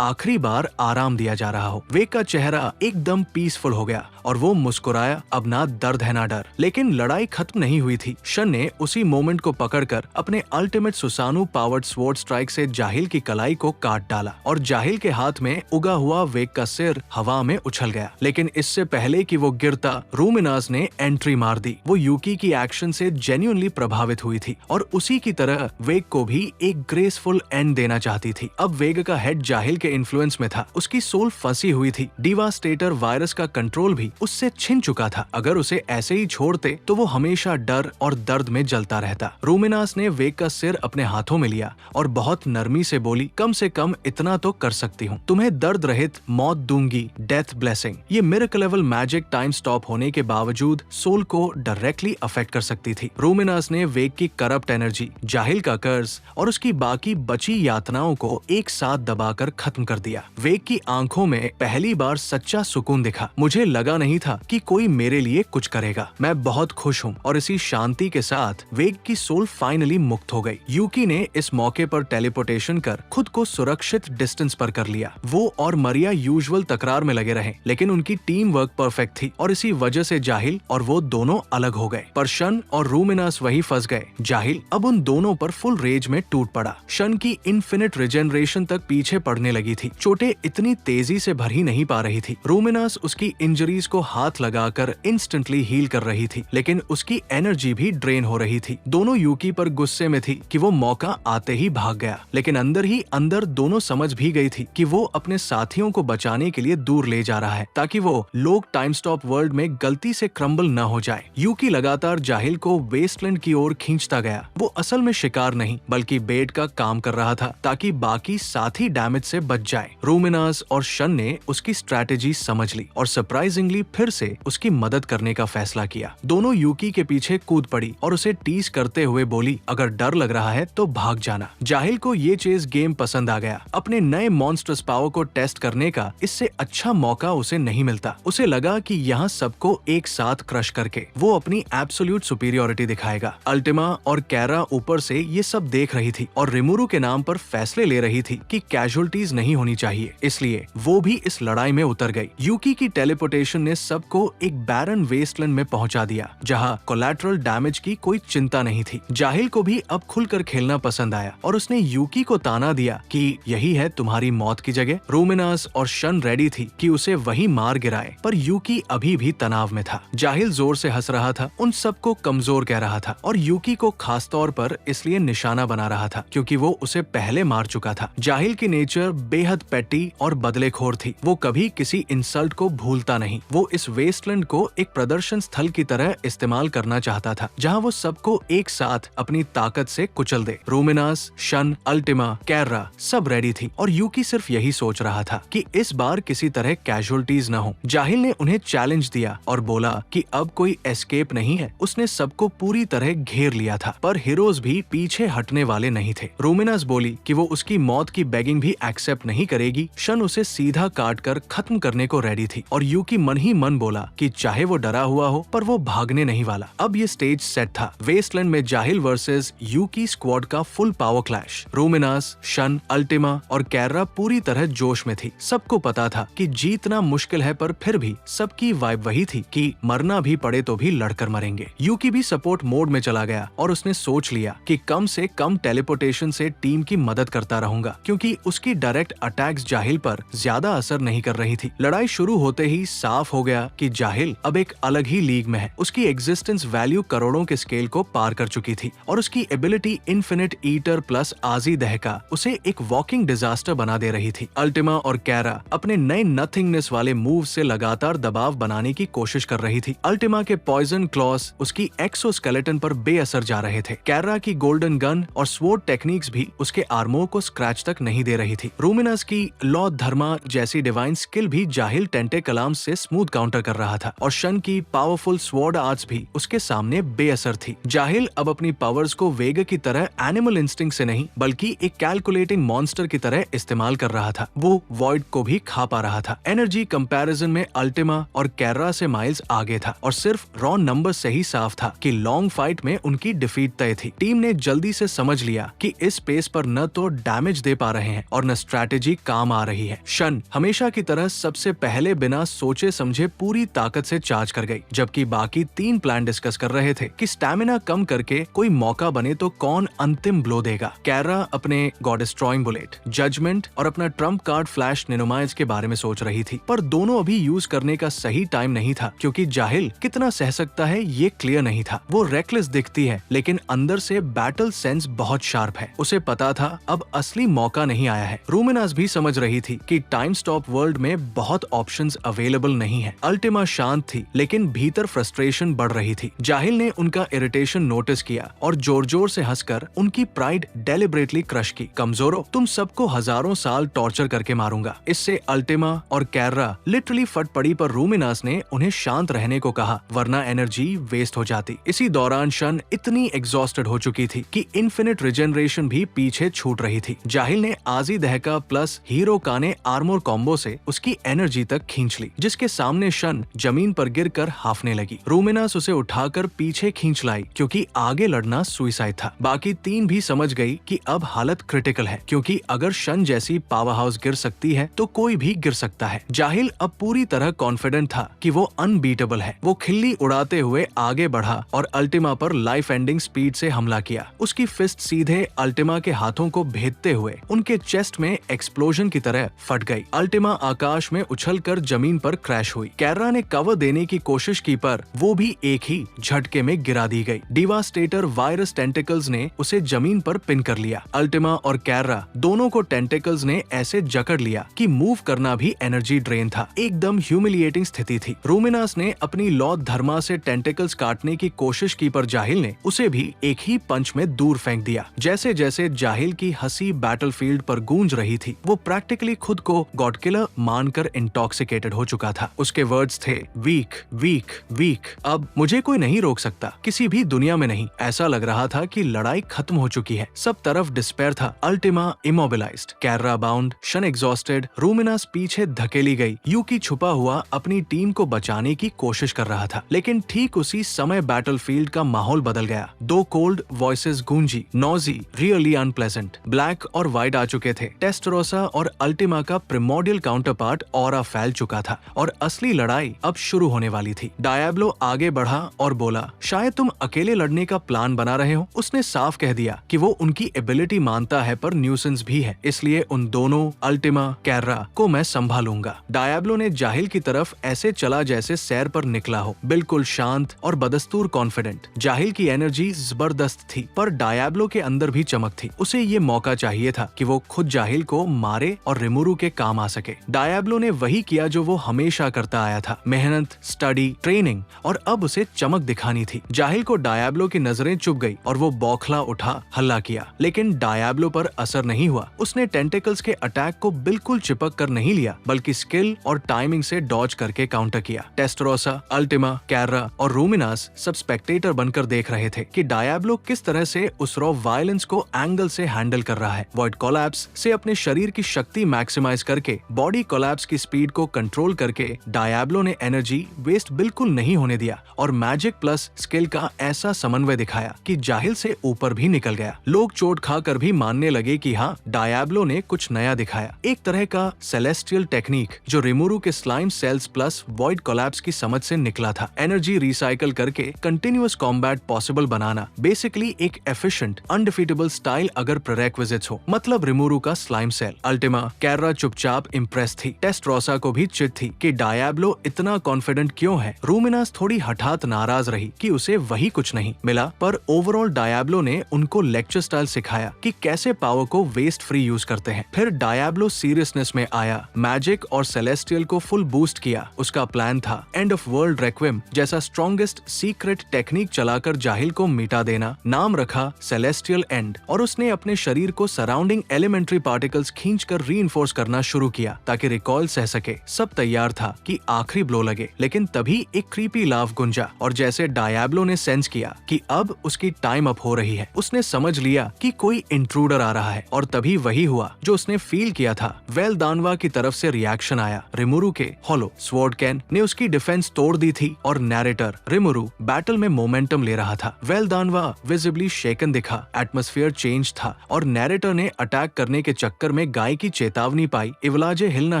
A: आखिरी बार आराम दिया जा रहा हो। वेग का चेहरा एकदम पीसफुल हो गया और वो मुस्कुराया। अब ना दर्द है ना डर। लेकिन लड़ाई खत्म नहीं हुई थी। शन ने उसी मोमेंट को पकड़कर अपने अल्टीमेट सुसानु पावर्ड स्वॉर्ड स्ट्राइक से जाहिल की कलाई को काट डाला और जाहिल के हाथ में उगा हुआ वेग का सिर हवा में उछल गया। लेकिन इससे पहले कि वो गिरता, रूमिनास ने एंट्री मार दी। वो यूकी की एक्शन से जेन्युइनली प्रभावित हुई थी और उसी की तरह वेग को भी एक ग्रेसफुल एंड देना चाहती थी। अब वेग का हेड जाहिल के इन्फ्लुएंस में था। उसकी सोल फंसी हुई थी। डिवास्टेटर वायरस का कंट्रोल भी उससे छिन चुका था। अगर उसे ऐसे ही छोड़ते तो वो हमेशा डर और दर्द में जलता रहता। रूमिनास ने वेग का सिर अपने हाथों में लिया और बहुत नरमी से बोली, कम से कम इतना तो कर सकती हूँ, तुम्हें दर्द रहित मौत दूंगी, डेथ ब्लेसिंग। ये miracle level magic time stop होने के बावजूद सोल को डायरेक्टली अफेक्ट कर सकती थी। रूमिनास ने वेग की करप्ट एनर्जी, जाहिल का कर्ज और उसकी बाकी बची यातनाओं को एक साथ दबाकर खत्म कर दिया। वेग की आंखों में पहली बार सच्चा सुकून दिखा। मुझे लगा नहीं था कि कोई मेरे लिए कुछ करेगा। मैं बहुत खुश हूँ। और इसी शांति के साथ वेग की सोल फाइनली मुक्त हो गई। यूकी ने इस मौके पर टेलीपोर्टेशन कर खुद को सुरक्षित डिस्टेंस पर कर लिया। वो और मरिया यूजुअल तकरार में लगे रहे, लेकिन उनकी टीम वर्क परफेक्ट थी और इसी वजह से जाहिल और वो दोनों अलग हो गए। पर शन और रूमिनास वही फंस गए। जाहिल अब उन दोनों पर फुल रेज में टूट पड़ा। शन की इन्फिनिट रिजेनरेशन तक पीछे पड़ने लगी थी। चोटें इतनी तेजी से भर ही नहीं पा रही थी। रूमिनास उसकी इंजरीज को हाथ लगाकर इंस्टेंटली हील कर रही थी, लेकिन उसकी एनर्जी भी ड्रेन हो रही थी। दोनों यूकी पर गुस्से में थी कि वो मौका आते ही भाग गया, लेकिन अंदर ही अंदर दोनों समझ भी गई थी कि वो अपने साथियों को बचाने के लिए दूर ले जा रहा है, ताकि वो लोग टाइम स्टॉप वर्ल्ड में गलती से क्रम्बल न हो जाए। यूकी लगातार जाहिल को वेस्टलैंड की ओर खींचता गया। वो असल में शिकार नहीं बल्कि बेट का काम कर रहा था, ताकि बाकी साथी डैमेज से बच जाए। रूमिनास और शन ने उसकी स्ट्रैटेजी समझ ली और सरप्राइजिंगली फिर से उसकी मदद करने का फैसला किया। दोनों यूकी के पीछे कूद पड़ी और उसे टीज करते हुए बोली, अगर डर लग रहा है तो भाग जाना। जाहिल को ये चेज गेम पसंद आ गया। अपने नए मॉन्स्टर्स पावर को टेस्ट करने का इससे अच्छा मौका उसे नहीं मिलता। उसे लगा कि यहाँ सबको एक साथ क्रश करके वो अपनी एब्सोल्यूट सुपीरियोरिटी दिखाएगा। अल्टिमा और कैरा ऊपर से ये सब देख रही थी और रिमुरु के नाम पर फैसले ले रही थी कि कैजुअलिटीज नहीं होनी चाहिए, इसलिए वो भी इस लड़ाई में उतर गई। यूकी की टेलीपोर्टेशन ने सबको एक बैरन वेस्टलैंड में पहुंचा दिया, जहां कोलैटरल डैमेज की कोई चिंता नहीं थी। जाहिल को भी अब खुलकर खेलना पसंद आया और उसने यूकी को ताना दिया कि यही है तुम्हारी मौत की जगह। रूमिनास और शन रेडी थी कि उसे वही मार गिराए, पर यूकी अभी भी तनाव में था। जाहिल जोर से हंस रहा था, उन सबको कमजोर कह रहा था और यूकी को खास तौर पर इसलिए निशाना बना रहा था क्योंकि वो उसे पहले मार चुका था। जाहिल की नेचर बेहद पेटी और बदलेखोर थी। वो कभी किसी इंसल्ट को भूलता नहीं। वो इस वेस्टलैंड को एक प्रदर्शन स्थल की तरह इस्तेमाल करना चाहता था, जहां वो सबको एक साथ अपनी ताकत से कुचल दे। रूमिनास, शन, अल्टिमा, कैरा सब रेडी थी और यूकी सिर्फ यही सोच रहा था कि इस बार किसी तरह कैजुअलिटीज न हो। जाहिल ने उन्हें चैलेंज दिया और बोला कि अब कोई एस्केप नहीं है। उसने सबको पूरी तरह घेर लिया था, पर हीरोज भी पीछे हटने वाले नहीं थे। रूमिनास बोली कि वो उसकी मौत की बेगिंग भी एक्सेप्ट नहीं करेगी। शन उसे सीधा काट कर खत्म करने को रेडी थी और यूकी मन ही मन बोला कि चाहे वो डरा हुआ हो पर वो भागने नहीं वाला। अब ये स्टेज सेट था। वेस्टलैंड में जाहिल वर्सेस यूकी स्क्वाड का फुल पावर क्लैश। रूमिनास, शन, अल्टिमा और कैरा पूरी तरह जोश में थी। सबको पता था कि जीतना मुश्किल है, पर फिर भी सबकी वाइब वही थी कि मरना भी पड़े तो भी लड़कर मरेंगे। यूकी भी सपोर्ट मोड में चला गया और उसने सोच लिया कि कम से कम टेलीपोर्टेशन से टीम की मदद करता रहूंगा, क्योंकि उसकी डायरेक्ट अटैक्स जाहिल पर ज्यादा असर नहीं कर रही थी। लड़ाई शुरू होते ही साफ हो गया कि जाहिल अब एक अलग ही लीग में है। उसकी एग्जिस्टेंस वैल्यू करोड़ों के स्केल को पार कर चुकी थी और उसकी एबिलिटी इन्फिनिट ईटर प्लस आजी दहका उसे एक वॉकिंग डिजास्टर बना दे रही थी। अल्टिमा और कैरा अपने नए नथिंगनेस वाले मूव से लगातार दबाव बनाने की कोशिश कर रही थी। अल्टिमा के पॉइजन क्लॉस उसकी एक्सोस्केलेटन पर बेअसर जा रहे थे। कैरा की गोल्डन गन और स्वॉर्ड टेक्निक्स भी उसके आर्मोर को स्क्रैच तक नहीं दे रही थी। रूमिनास की लॉ धर्मा जैसी डिवाइन स्किल भी जाहिल टेंटेकलाम से स्मूथ काउंटर कर रहा था और शन की पावरफुल स्वॉर्ड आर्ट्स भी उसके सामने बेअसर थी। जाहिल अब अपनी पावर्स को वेग की तरह एनिमल इंस्टिंक्ट से नहीं बल्कि एक कैलकुलेटिंग मॉन्स्टर की तरह इस्तेमाल कर रहा था। वो वॉइड को भी खा पा रहा था। एनर्जी कंपैरिजन में अल्टिमा और कैरा से माइल्स आगे था और सिर्फ रॉ नंबर से ही साफ था कि लॉन्ग फाइट में उनकी डिफीट तय थी। टीम ने जल्दी से समझ लिया कि इस स्पेस पर न तो डैमेज दे पा रहे हैं और न स्ट्रैटेजी काम आ रही है। शन हमेशा की तरह सबसे पहले बिना सोचे समझे पूरी ताकत से चार्ज कर गई, जबकि बाकी 3 प्लान डिस्कस कर रहे थे कि स्टैमिना कम करके कोई मौका बने तो कौन अंतिम ब्लो देगा। कैरा अपने गॉड डिस्ट्रॉइंग बुलेट, जजमेंट और अपना ट्रम्प कार्ड फ्लैश निनोमाइज के बारे में सोच रही थी, पर दोनों अभी यूज करने का सही टाइम नहीं था, क्योंकि जाहिल कितना सह सकता है ये क्लियर नहीं था। वो रेकलेस दिखती है लेकिन अंदर से बैटल सेंस बहुत शार्प है। उसे पता था अब असली मौका नहीं आया है। रूमिनास भी समझ रही थी कि टाइम स्टॉप वर्ल्ड में बहुत ऑप्शंस अवेलेबल नहीं है। अल्टिमा शांत थी लेकिन भीतर फ्रस्ट्रेशन बढ़ रही थी। जाहिल ने उनका इरिटेशन नोटिस किया और जोर जोर से हंसकर उनकी प्राइड डेलिब्रेटली क्रश की। कमजोरो, तुम सबको हजारों साल टॉर्चर करके मारूंगा। इससे अल्टिमा और कैर्रा लिटरली फट पड़ी, पर रूमिनास ने उन्हें शांत रहने को कहा वरना एनर्जी वेस्ट हो जाती। इसी दौरान शन इतनी एग्जॉस्टेड हो चुकी थी कि इन्फिनिट रिजेनरेशन भी पीछे छूट रही थी। जाहिल ने आजी दहका प्लस हीरो काने आर्मोर कॉम्बो से उसकी एनर्जी तक खींच ली, जिसके सामने शन जमीन पर गिरकर हाफने लगी। रूमिनास उसे उठाकर पीछे खींच लाई क्योंकि आगे लड़ना सुइसाइड था। बाकी 3 भी समझ गई कि अब हालत क्रिटिकल है, क्योंकि अगर शन जैसी पावर हाउस गिर सकती है तो कोई भी गिर सकता है। जाहिल अब पूरी तरह कॉन्फिडेंट था कि वो अनबीटेबल है। वो खिल्ली उड़ाते हुए आगे बढ़ा और अल्टिमा पर लाइफ एंडिंग स्पीड से हमला किया। उसकी फिस्ट सीधे अल्टिमा के हाथों को भेदते हुए उनके चेस्ट में एक्सप्लोजन की तरह फट गई। अल्टिमा आकाश में उछलकर जमीन पर क्रैश हुई। कैर्रा ने कवर देने की कोशिश की, पर वो भी एक ही झटके में गिरा दी गई। डिवास्टेटर वायरस टेंटिकल्स ने उसे जमीन पर पिन कर लिया। अल्टिमा और कैर्रा दोनों को टेंटिकल्स ने ऐसे जकड़ लिया कि मूव करना भी एनर्जी ड्रेन था। एकदम ह्यूमिलिएटिंग स्थिति थी। रूमिनास ने अपनी लॉ धर्मा से टेंटिकल्स काटने की कोशिश की, पर जाहिल ने उसे भी एक ही पंच में दूर फेंक दिया। जैसे जैसे जाहिल की हंसी बैटलफील्ड पर गूंज रही थी, वो प्रैक्टिकली खुद को गॉड किलर मानकर इंटॉक्सिकेटेड हो चुका था। उसके वर्ड्स थे वीक वीक वीक। अब मुझे कोई नहीं रोक सकता, किसी भी दुनिया में नहीं। ऐसा लग रहा था कि लड़ाई खत्म हो चुकी है। सब तरफ डिस्पेयर था। अल्टिमा इमोबिलाइज्ड, कैर्रा बाउंड, शन एग्जॉस्टेड, रूमिनास पीछे धकेली गई। यूकी छुपा हुआ अपनी टीम को बचाने की कोशिश कर रहा था, लेकिन ठीक उसी समय बैटलफील्ड का माहौल बदल गया। 2 कोल्ड वॉइसेस गूंजी, नॉजी, रियली अनप्लेजेंट। ब्लैक और व्हाइट आ चुके थे। टेस्टरोसा और अल्टिमा का प्रिमोडियल काउंटरपार्ट ऑरा फैल चुका था और असली लड़ाई अब शुरू होने वाली थी। डायब्लो आगे बढ़ा और बोला, शायद तुम अकेले लड़ने का प्लान बना रहे हो। उसने साफ कह दिया कि वो उनकी एबिलिटी मानता है, पर न्यूसेंस भी है, इसलिए उन दोनों अल्टिमा कैर्रा को मैं संभालूंगा। डायब्लो ने जाहिल की तरफ ऐसे चला जैसे सैर पर निकला हो, बिल्कुल शांत और बदस्तूर कॉन्फिडेंट। जाहिल की एनर्जी जबरदस्त थी, पर डायब्लो के अंदर भी चमक थी। उसे ये मौका चाहिए था कि वो खुद जाहिल को मारे और रिमुरु के काम आ सके। डायब्लो ने वही किया जो वो हमेशा करता आया था, मेहनत, स्टडी, ट्रेनिंग, और अब उसे चमक दिखानी थी। जाहिल को डायब्लो की नजरें चुभ गई और वो बौखला उठा, हल्ला किया, लेकिन डायब्लो पर असर नहीं हुआ। उसने टेंटिकल्स के अटैक को बिल्कुल चिपक कर नहीं लिया, बल्कि स्किल और टाइमिंग से डॉज करके काउंटर किया। टेस्टरोसा, अल्टिमा, कैर्रा और रूमिनास सब स्पेक्टेटर बनकर देख रहे थे कि डायब्लो किस तरह से उस रॉ वायलेंस को एंगल से हैंडल कर रहा है। वॉइड कोलैप्स से अपने शरीर की शक्ति मैक्सिमाइज करके बॉडी कोलैप्स की स्पीड को कंट्रोल करके डायब्लो ने एनर्जी वेस्ट बिल्कुल नहीं होने दिया और मैजिक प्लस स्किल का ऐसा समन्वय दिखाया कि जाहिल से ऊपर भी निकल गया। लोग चोट खाकर भी मानने लगे कि हाँ, डायब्लो ने कुछ नया दिखाया, एक तरह का सेलेस्टियल टेक्निक जो रिमुरु के slime cells plus void collapse की समझ से निकला था। एनर्जी रिसाइकल करके कंटिन्यूअस कॉम्बैट पॉसिबल बनाना, बेसिकली एक एफिशिएंट अनडिफीटेबल स्टाइल अगर प्रेरेक्विजिट्स हो, मतलब रिमुरु का स्लाइम सेल। अल्टिमा, कैर्रा चुपचाप इम्प्रेस थी। टेस्टरोसा को भी चिट थी कि डायब्लो इतना कॉन्फिडेंट क्यों है। रूमिनास थोड़ी हठात नाराज रही कि उसे वही कुछ नहीं मिला, पर ओवरऑल डायब्लो ने उनको लेक्चर स्टाइल सिखाया कि कैसे पावर को वेस्ट फ्री यूज करते हैं। फिर डायब्लो सीरियसनेस में आया, मैजिक और सेलेस्टियल को फुल बूस्ट किया। उसका प्लान था एंड ऑफ वर्ल्ड रेक्विम जैसा स्ट्रॉन्गेस्ट सीक्रेट टेक्निक चलाकर जाहिल को मिटा देना। नाम रखा सेलेस्टियल एंड, और उसने अपने शरीर को सराउंडिंग एलिमेंट्री पार्टिकल्स खींचकर रीइंफोर्स करना शुरू किया ताकि रिकॉइल सह सके। सब तैयार था कि आखिरी ब्लो लगे, लेकिन तभी एक क्रीपी लाफ गुंजा और जैसे डायब्लो ने सेंस किया कि अब उसकी टाइम अप हो रही है, उसने समझ लिया कि कोई इंट्रूडर आ रहा है। और तभी वही हुआ जो उसने फील किया था। वेल दानवा की तरफ से रिएक्शन आया। रिमुरु के हॉलो स्वॉर्ड कैन ने उसकी डिफेंस तोड़ दी थी और नैरेटर रिमुरु बैटल में मोमेंटम ले रहा था। वेल दानवा विजिबली शेकन दिखा, एटमॉस्फेयर चेंज था और नैरेटर ने अटैक करने के चक्कर में गाय की चेतावनी पाई। इवलाजे हिलना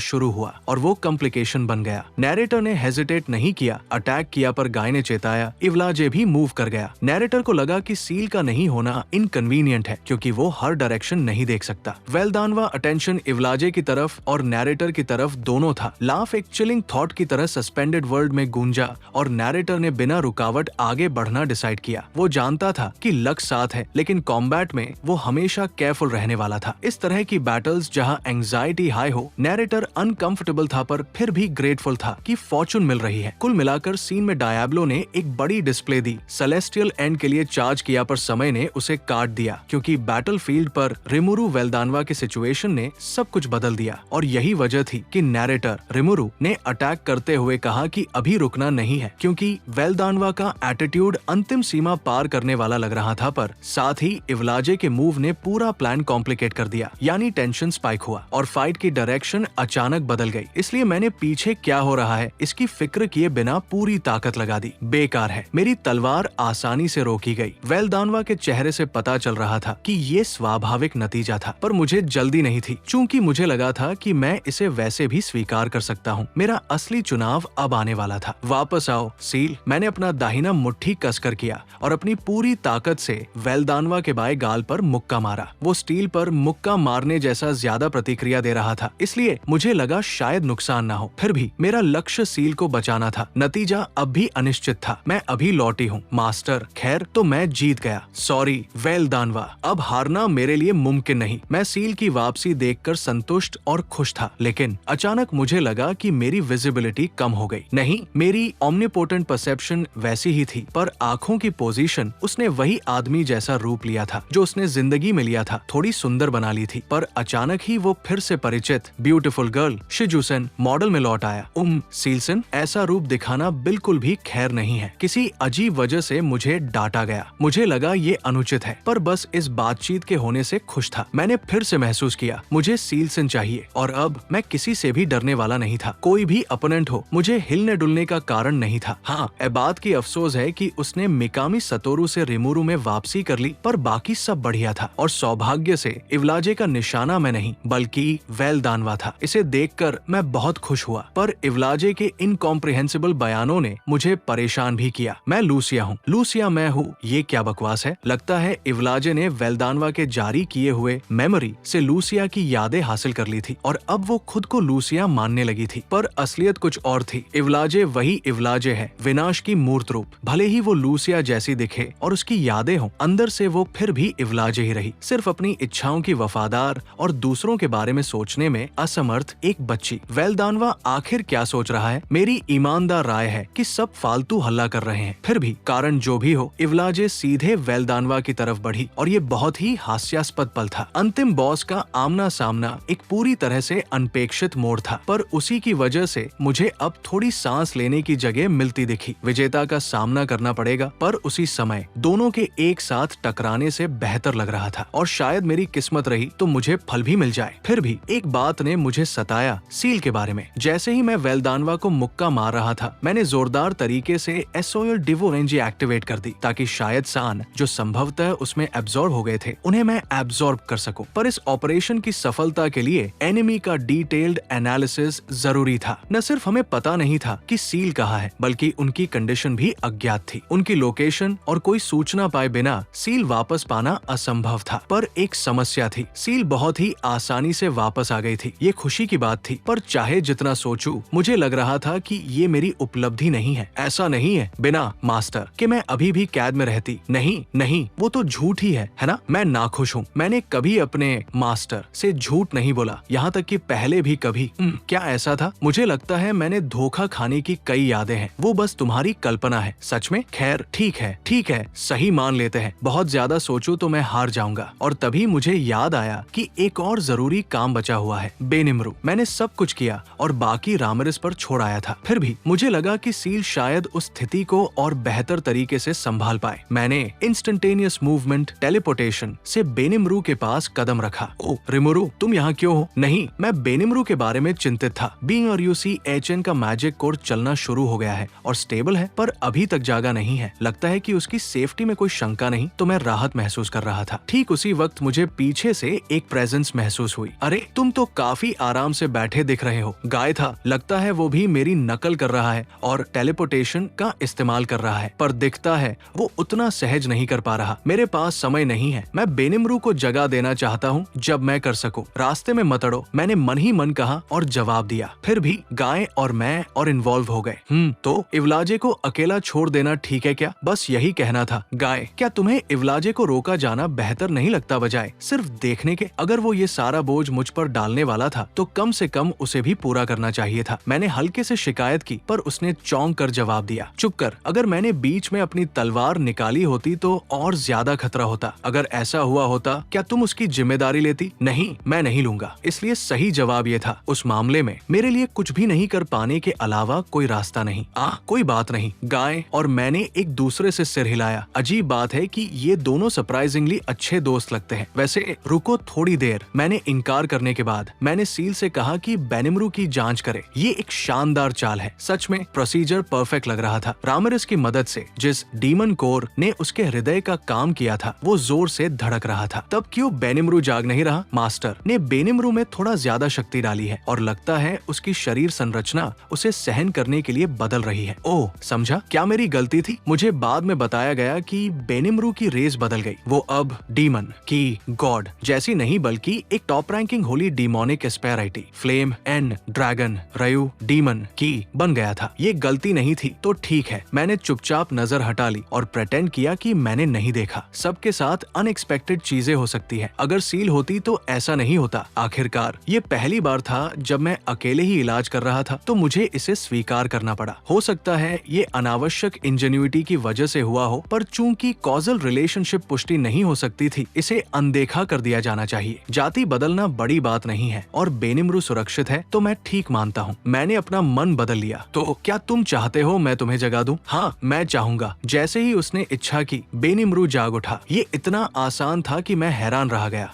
A: शुरू हुआ और वो कॉम्प्लिकेशन बन गया। नैरेटर ने हेजिटेट नहीं किया, अटैक किया, पर गाय ने चेताया। इवलाजे भी मूव कर गया। नैरेटर को लगा कि सील का नहीं होना इनकन्वीनियंट है क्योंकि वो हर डायरेक्शन नहीं देख सकता। वेल्दानवा अटेंशन इवलाजे की तरफ और नैरेटर की तरफ दोनों था। लाफ एक चिलिंग थॉट की तरह सस्पेंडेड वर्ल्ड में गूंजा और नैरेटर ने बिना रुकावट आगे बढ़ना डिसाइड किया। वो जानता था कि लक साथ है, लेकिन कॉम्बैट में वो हमेशा केयरफुल रहने वाला था। इस तरह की बैटल्स जहां एंजाइटी हाई हो, नैरेटर अनकंफर्टेबल था पर फिर भी ग्रेटफुल था कि फॉर्चून मिल रही है। कुल मिलाकर सीन में डायब्लो ने एक बड़ी डिस्प्ले दी। सेलेस्टियल एंड के लिए चार्ज किया पर समय ने उसे काट दिया क्योंकि बैटलफील्ड पर रिमुरु वेल्दानवा के सिचुएशन ने सब कुछ बदल दिया। और यही वजह थी कि नैरेटर रिमुरु ने अटैक करते हुए कहा कि अभी रुकना नहीं है, क्योंकि वेल्दानवा का एटीट्यूड अंतिम सीमा पार करने वाला लग रहा था। पर साथ ही इवलाजे के मूव ने पूरा प्लान कॉम्प्लिकेट कर दिया, यानी टेंशन स्पाइक हुआ और फाइट की डायरेक्शन अचानक बदल गई। इसलिए मैंने पीछे क्या हो रहा है इसकी फिक्र किए बिना पूरी ताकत लगा दी। बेकार है, मेरी तलवार आसानी से रोकी गई। वेल्दानवा के चेहरे से पता चल रहा था कि ये स्वाभाविक नतीजा था, पर मुझे जल्दी नहीं थी, चूंकि मुझे लगा था कि मैं इसे वैसे भी स्वीकार कर सकता हूँ। मेरा असली चुनाव अब आने वाला था। वापस आओ सील, मैंने अपना दाहिना मुट्ठी कसकर किया और अपनी पूरी ताकत से वेल्दानवा के बाएं गाल पर मुक्का मारा। वो स्टील पर मुक्का मारने जैसा ज्यादा प्रतिक्रिया दे रहा था, इसलिए मुझे लगा शायद नुकसान ना हो। फिर भी मेरा लक्ष्य सील को बचाना था। नतीजा अब भी अनिश्चित था। मैं अभी लौटी हूँ मास्टर। खैर तो मैं जीत गया। सॉरी वेल्दानवा, अब हारना मेरे लिए मुमकिन नहीं। मैं सील की वापसी देखकर संतुष्ट और खुश था, लेकिन अचानक मुझे लगा कि मेरी विजिबिलिटी कम हो गई। नहीं, मेरी ओमनीपोटेंट परसेप्शन वैसी ही थी, पर आंखों की पोजीशन उसने वही आदमी जैसा रूप लिया था जो उसने जिंदगी में लिया था। थोड़ी सुंदर बना ली थी, पर अचानक ही वो फिर से परिचित ब्यूटीफुल गर्ल शिजुसेन मॉडल में लौट आया। सीलसन, ऐसा रूप दिखाना बिल्कुल भी खैर नहीं है। किसी अजीब वजह से मुझे डांटा गया। मुझे लगा ये अनुचित है, पर बस इस बातचीत के होने से खुश था। मैंने फिर से महसूस किया मुझे सीलसन चाहिए और अब मैं किसी से भी डरने वाला नहीं था। कोई भी अपोनेंट हो, मुझे हिलने डुलने का कारण नहीं था। हाँ, ए बात की अफसोस है कि उसने मिकामी सतोरु से रिमुरु में वापसी कर ली, पर बाकी सब बढ़िया था। और सौभाग्य से इवलाजे का निशाना मैं नहीं बल्कि वेल्दानवा था। इसे देखकर मैं बहुत खुश हुआ, पर इवलाजे के इनकॉम्प्रिहेंसिबल बयानों ने मुझे परेशान भी किया। मैं लूसिया हूँ, लूसिया मैं हूँ, ये क्या बकवास है। लगता है इवलाजे ने वेल्दानवा के जारी किए हुए मेमोरी से लूसिया की यादें हासिल कर ली थी और अब वो खुद को लूसिया मानने लगी थी, पर असलियत कुछ और थी। इवलाजे वही इवलाजे है, विनाश की मूर्त रूप। भले ही वो लूसिया जैसी दिखे और उसकी यादें हों, अंदर से वो फिर भी इवलाजे ही रही, सिर्फ अपनी इच्छाओं की वफादार और दूसरों के बारे में सोचने में असमर्थ एक बच्ची। वेल्दानवा आखिर क्या सोच रहा है? मेरी ईमानदार राय है कि सब फालतू हल्ला कर रहे हैं। फिर भी कारण जो भी हो, इवलाजे सीधे वेल्दानवा की तरफ बढ़ी और ये बहुत ही हास्यास्पद पल था। अंतिम बॉस का आमना सामना एक पूरी तरह से अनपेक्षित मोड़ था, पर उसी की वजह से मुझे अब थोड़ी सांस लेने की जगह मिलती दिखी। विजेता का सामना करना पड़ेगा, पर उसी समय दोनों के एक साथ टकराने से बेहतर लग रहा था और शायद मेरी किस्मत रही तो मुझे फल भी मिल जाए। फिर भी एक बात ने मुझे सताया, सील के बारे में। जैसे ही मैं वेल्दानवा को मुक्का मार रहा था, मैंने जोरदार तरीके से एसोयल डिवोरेंजी एक्टिवेट कर दी ताकि शायद सान जो संभवतः उसमें एब्जॉर्ब हो गए थे उन्हें मैं एब्जॉर्ब कर सकूं। पर इस ऑपरेशन की सफलता के लिए एनिमी का डिटेल्ड एनालिसिस जरूरी था। न सिर्फ हमें पता नहीं था कि सील कहाँ है, बल्कि उनकी कंडीशन भी अज्ञात थी। उनकी लोकेशन और कोई सूचना पाए बिना सील वापस पाना असंभव था। पर एक समस्या थी, सील बहुत ही आसानी से वापस आ गई थी। ये खुशी की बात थी, पर चाहे जितना सोचूं, मुझे लग रहा था कि ये मेरी उपलब्धि नहीं है। ऐसा नहीं है बिना मास्टर कि मैं अभी भी कैद में रहती। नहीं नहीं, वो तो झूठ ही है ना। मैं नाखुश हूँ। मैंने कभी अपने मास्टर से झूठ नहीं बोला, यहाँ तक कि पहले भी कभी। क्या ऐसा था? मुझे लगता है मैंने धोखा खाने की कई यादें हैं, वो बस तुम्हारी कल्पना है। सच में? खैर ठीक है, सही मान लेते हैं। बहुत ज्यादा सोचूं तो मैं हार जाऊंगा। और तभी मुझे याद आया कि एक और जरूरी काम बचा हुआ है, बेनिमरू। मैंने सब कुछ किया और बाकी रामरिस पर छोड़ आया था। फिर भी मुझे लगा कि सील शायद उस स्थिति को और बेहतर तरीके से संभाल पाए। मैंने इंस्टेंटेनियस मूवमेंट टेलीपोर्टेशन से बेनिमरू के पास कदम रखा। ओ रिमुरु, तुम यहाँ क्यों हो? नहीं, मैं बेनिमरू के बारे में चिंतित था। बीइंग और यूसी एचएन का मैजिक कोर चलना शुरू हो गया है और स्टेबल है, पर अभी तक जागा नहीं है। लगता है कि उसकी सेफ्टी में कोई शंका हल्का नहीं तो मैं राहत महसूस कर रहा था। ठीक उसी वक्त मुझे पीछे से एक प्रेजेंस महसूस हुई। अरे तुम तो काफी आराम से बैठे दिख रहे हो। गाय था, लगता है वो भी मेरी नकल कर रहा है और टेलीपोर्टेशन का इस्तेमाल कर रहा है, पर दिखता है वो उतना सहज नहीं कर पा रहा। मेरे पास समय नहीं है, मैं बेनिमरू को जगह देना चाहता हूँ जब मैं कर सकूं। रास्ते में मत अड़ो, मैंने मन ही मन कहा और जवाब दिया। फिर भी गाय और मैं और इन्वॉल्व हो गए। तो इवलाजे को अकेला छोड़ देना ठीक है क्या? बस यही कहना था। गाय, क्या तुम्हें इवलाजे को रोका जाना बेहतर नहीं लगता बजाय सिर्फ देखने के? अगर वो ये सारा बोझ मुझ पर डालने वाला था तो कम से कम उसे भी पूरा करना चाहिए था। मैंने हल्के से शिकायत की पर उसने चौंक कर जवाब दिया, चुप कर। अगर मैंने बीच में अपनी तलवार निकाली होती तो और ज्यादा खतरा होता। अगर ऐसा हुआ होता क्या तुम उसकी जिम्मेदारी लेती? नहीं, मैं नहीं लूंगा। इसलिए सही जवाब ये था, उस मामले में मेरे लिए कुछ भी नहीं कर पाने के अलावा कोई रास्ता नहीं। कोई बात नहीं। गाय और मैंने एक दूसरे से सिर हिलाया। अजीब बात है कि ये दोनों सरप्राइजिंगली अच्छे दोस्त लगते हैं। वैसे रुको थोड़ी देर। मैंने इनकार करने के बाद मैंने सील से कहा कि बेनिमरू की जांच करे। ये एक शानदार चाल है। सच में प्रोसीजर परफेक्ट लग रहा था। रामिरेस की मदद से जिस डीमन कोर ने उसके हृदय का काम किया था वो जोर से धड़क रहा था। तब क्यों बेनिमरू जाग नहीं रहा? मास्टर ने बेनिमरू में थोड़ा ज्यादा शक्ति डाली है और लगता है उसकी शरीर संरचना उसे सहन करने के लिए बदल रही है। ओह, समझा। क्या मेरी गलती थी? मुझे बाद में बताया गया कि बेनिमरू की रेस बदल गई। वो अब डीमन की गॉड जैसी नहीं बल्कि एक top ranking holy demonic asperity flame and dragon Ryu demon की बन गया था। ये गलती नहीं थी तो ठीक है। मैंने चुपचाप नजर हटा ली और प्रेटेंड किया कि मैंने नहीं देखा। सबके साथ अनएक्सपेक्टेड चीजें हो सकती है। अगर सील होती तो ऐसा नहीं होता। आखिरकार ये पहली बार था जब मैं अकेले ही इलाज कर रहा था तो मुझे इसे स्वीकार करना पड़ा। हो सकता है ये अनावश्यक इंजेन्युइटी की वजह से हुआ हो, पर चूंकि कॉजल रिलेशनशिप पुष्टि नहीं हो सकती थी इसे अनदेखा कर दिया जाना चाहिए। जाति बदलना बड़ी बात नहीं है और बेनिमरू सुरक्षित है तो मैं ठीक मानता हूँ। मैंने अपना मन बदल लिया। तो क्या तुम चाहते हो मैं तुम्हें जगा दूं? हाँ, मैं चाहूंगा। जैसे ही उसने इच्छा की बेनिमरू जाग उठा। ये इतना आसान था कि मैं हैरान रह गया।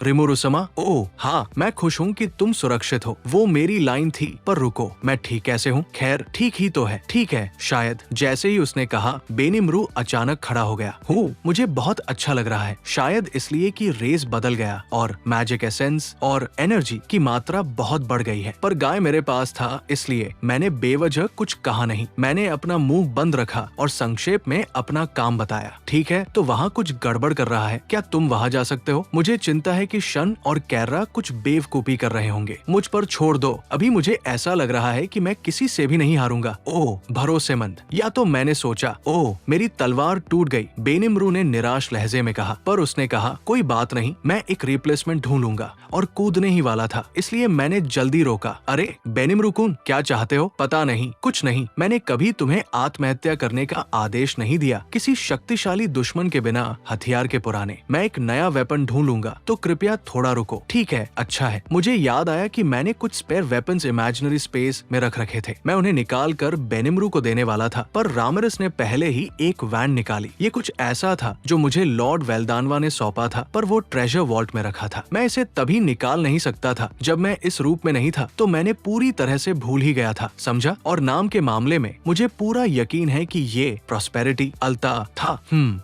A: रिमुरुसमा, ओह हाँ, मैं खुश हूँ कि तुम सुरक्षित हो। वो मेरी लाइन थी, पर रुको, मैं ठीक कैसे हूँ? खैर ठीक ही तो है। ठीक है शायद। जैसे ही उसने कहा बेनिमरू अचानक खड़ा हो गया। मुझे बहुत अच्छा लग रहा है। शायद इसलिए कि रेस बदल गया और मैजिक एसेंस और एनर्जी की मात्रा बहुत बढ़ गई है। पर गाय मेरे पास था इसलिए मैंने बेवजह कुछ कहा नहीं। मैंने अपना मुंह बंद रखा और संक्षेप में अपना काम बताया। ठीक है, तो वहाँ कुछ गड़बड़ कर रहा है। क्या तुम वहाँ जा सकते हो? मुझे चिंता है कि शन और कैर्रा कुछ बेवकूफी कर रहे होंगे। मुझ पर छोड़ दो। अभी मुझे ऐसा लग रहा है कि मैं किसी से भी नहीं हारूंगा। ओह भरोसेमंद। या तो मैंने सोचा, ओह मेरी तलवार टूट गई, बेनिमरू ने निराश लहजे में कहा। पर उसने कहा, कोई बात नहीं, मैं एक रिप्लेसमेंट ढूंढूंगा। और कूदने ही वाला था इसलिए मैंने जल्दी रोका। अरे बेनिमरू कुन, क्या चाहते हो? पता नहीं, कुछ नहीं। मैंने कभी तुम्हें आत्महत्या करने का आदेश नहीं दिया। किसी शक्तिशाली दुश्मन के बिना हथियार के पुराने। मैं एक नया वेपन ढूंढ लूंगा, तो कृपया थोड़ा रुको। ठीक है, अच्छा है। मुझे याद आया कि मैंने कुछ स्पेयर वेपन्स इमेजिनरी स्पेस में रख रखे थे। मैं उन्हें निकाल कर बेनिमरू को देने वाला था, पर रामिरेस ने पहले ही एक वैन निकाली। ये कुछ ऐसा था जो मुझे लॉर्ड वेल्दानवा ने सौंपा था, पर वो ट्रेजर वॉल्ट में रखा था। मैं इसे तभी निकाल नहीं सकता था जब मैं इस रूप में नहीं था, तो मैंने पूरी तरह से भूल ही गया था, समझा? और नाम के मामले में मुझे पूरा यकीन है कि ये प्रॉस्पेरिटी अल्ता था।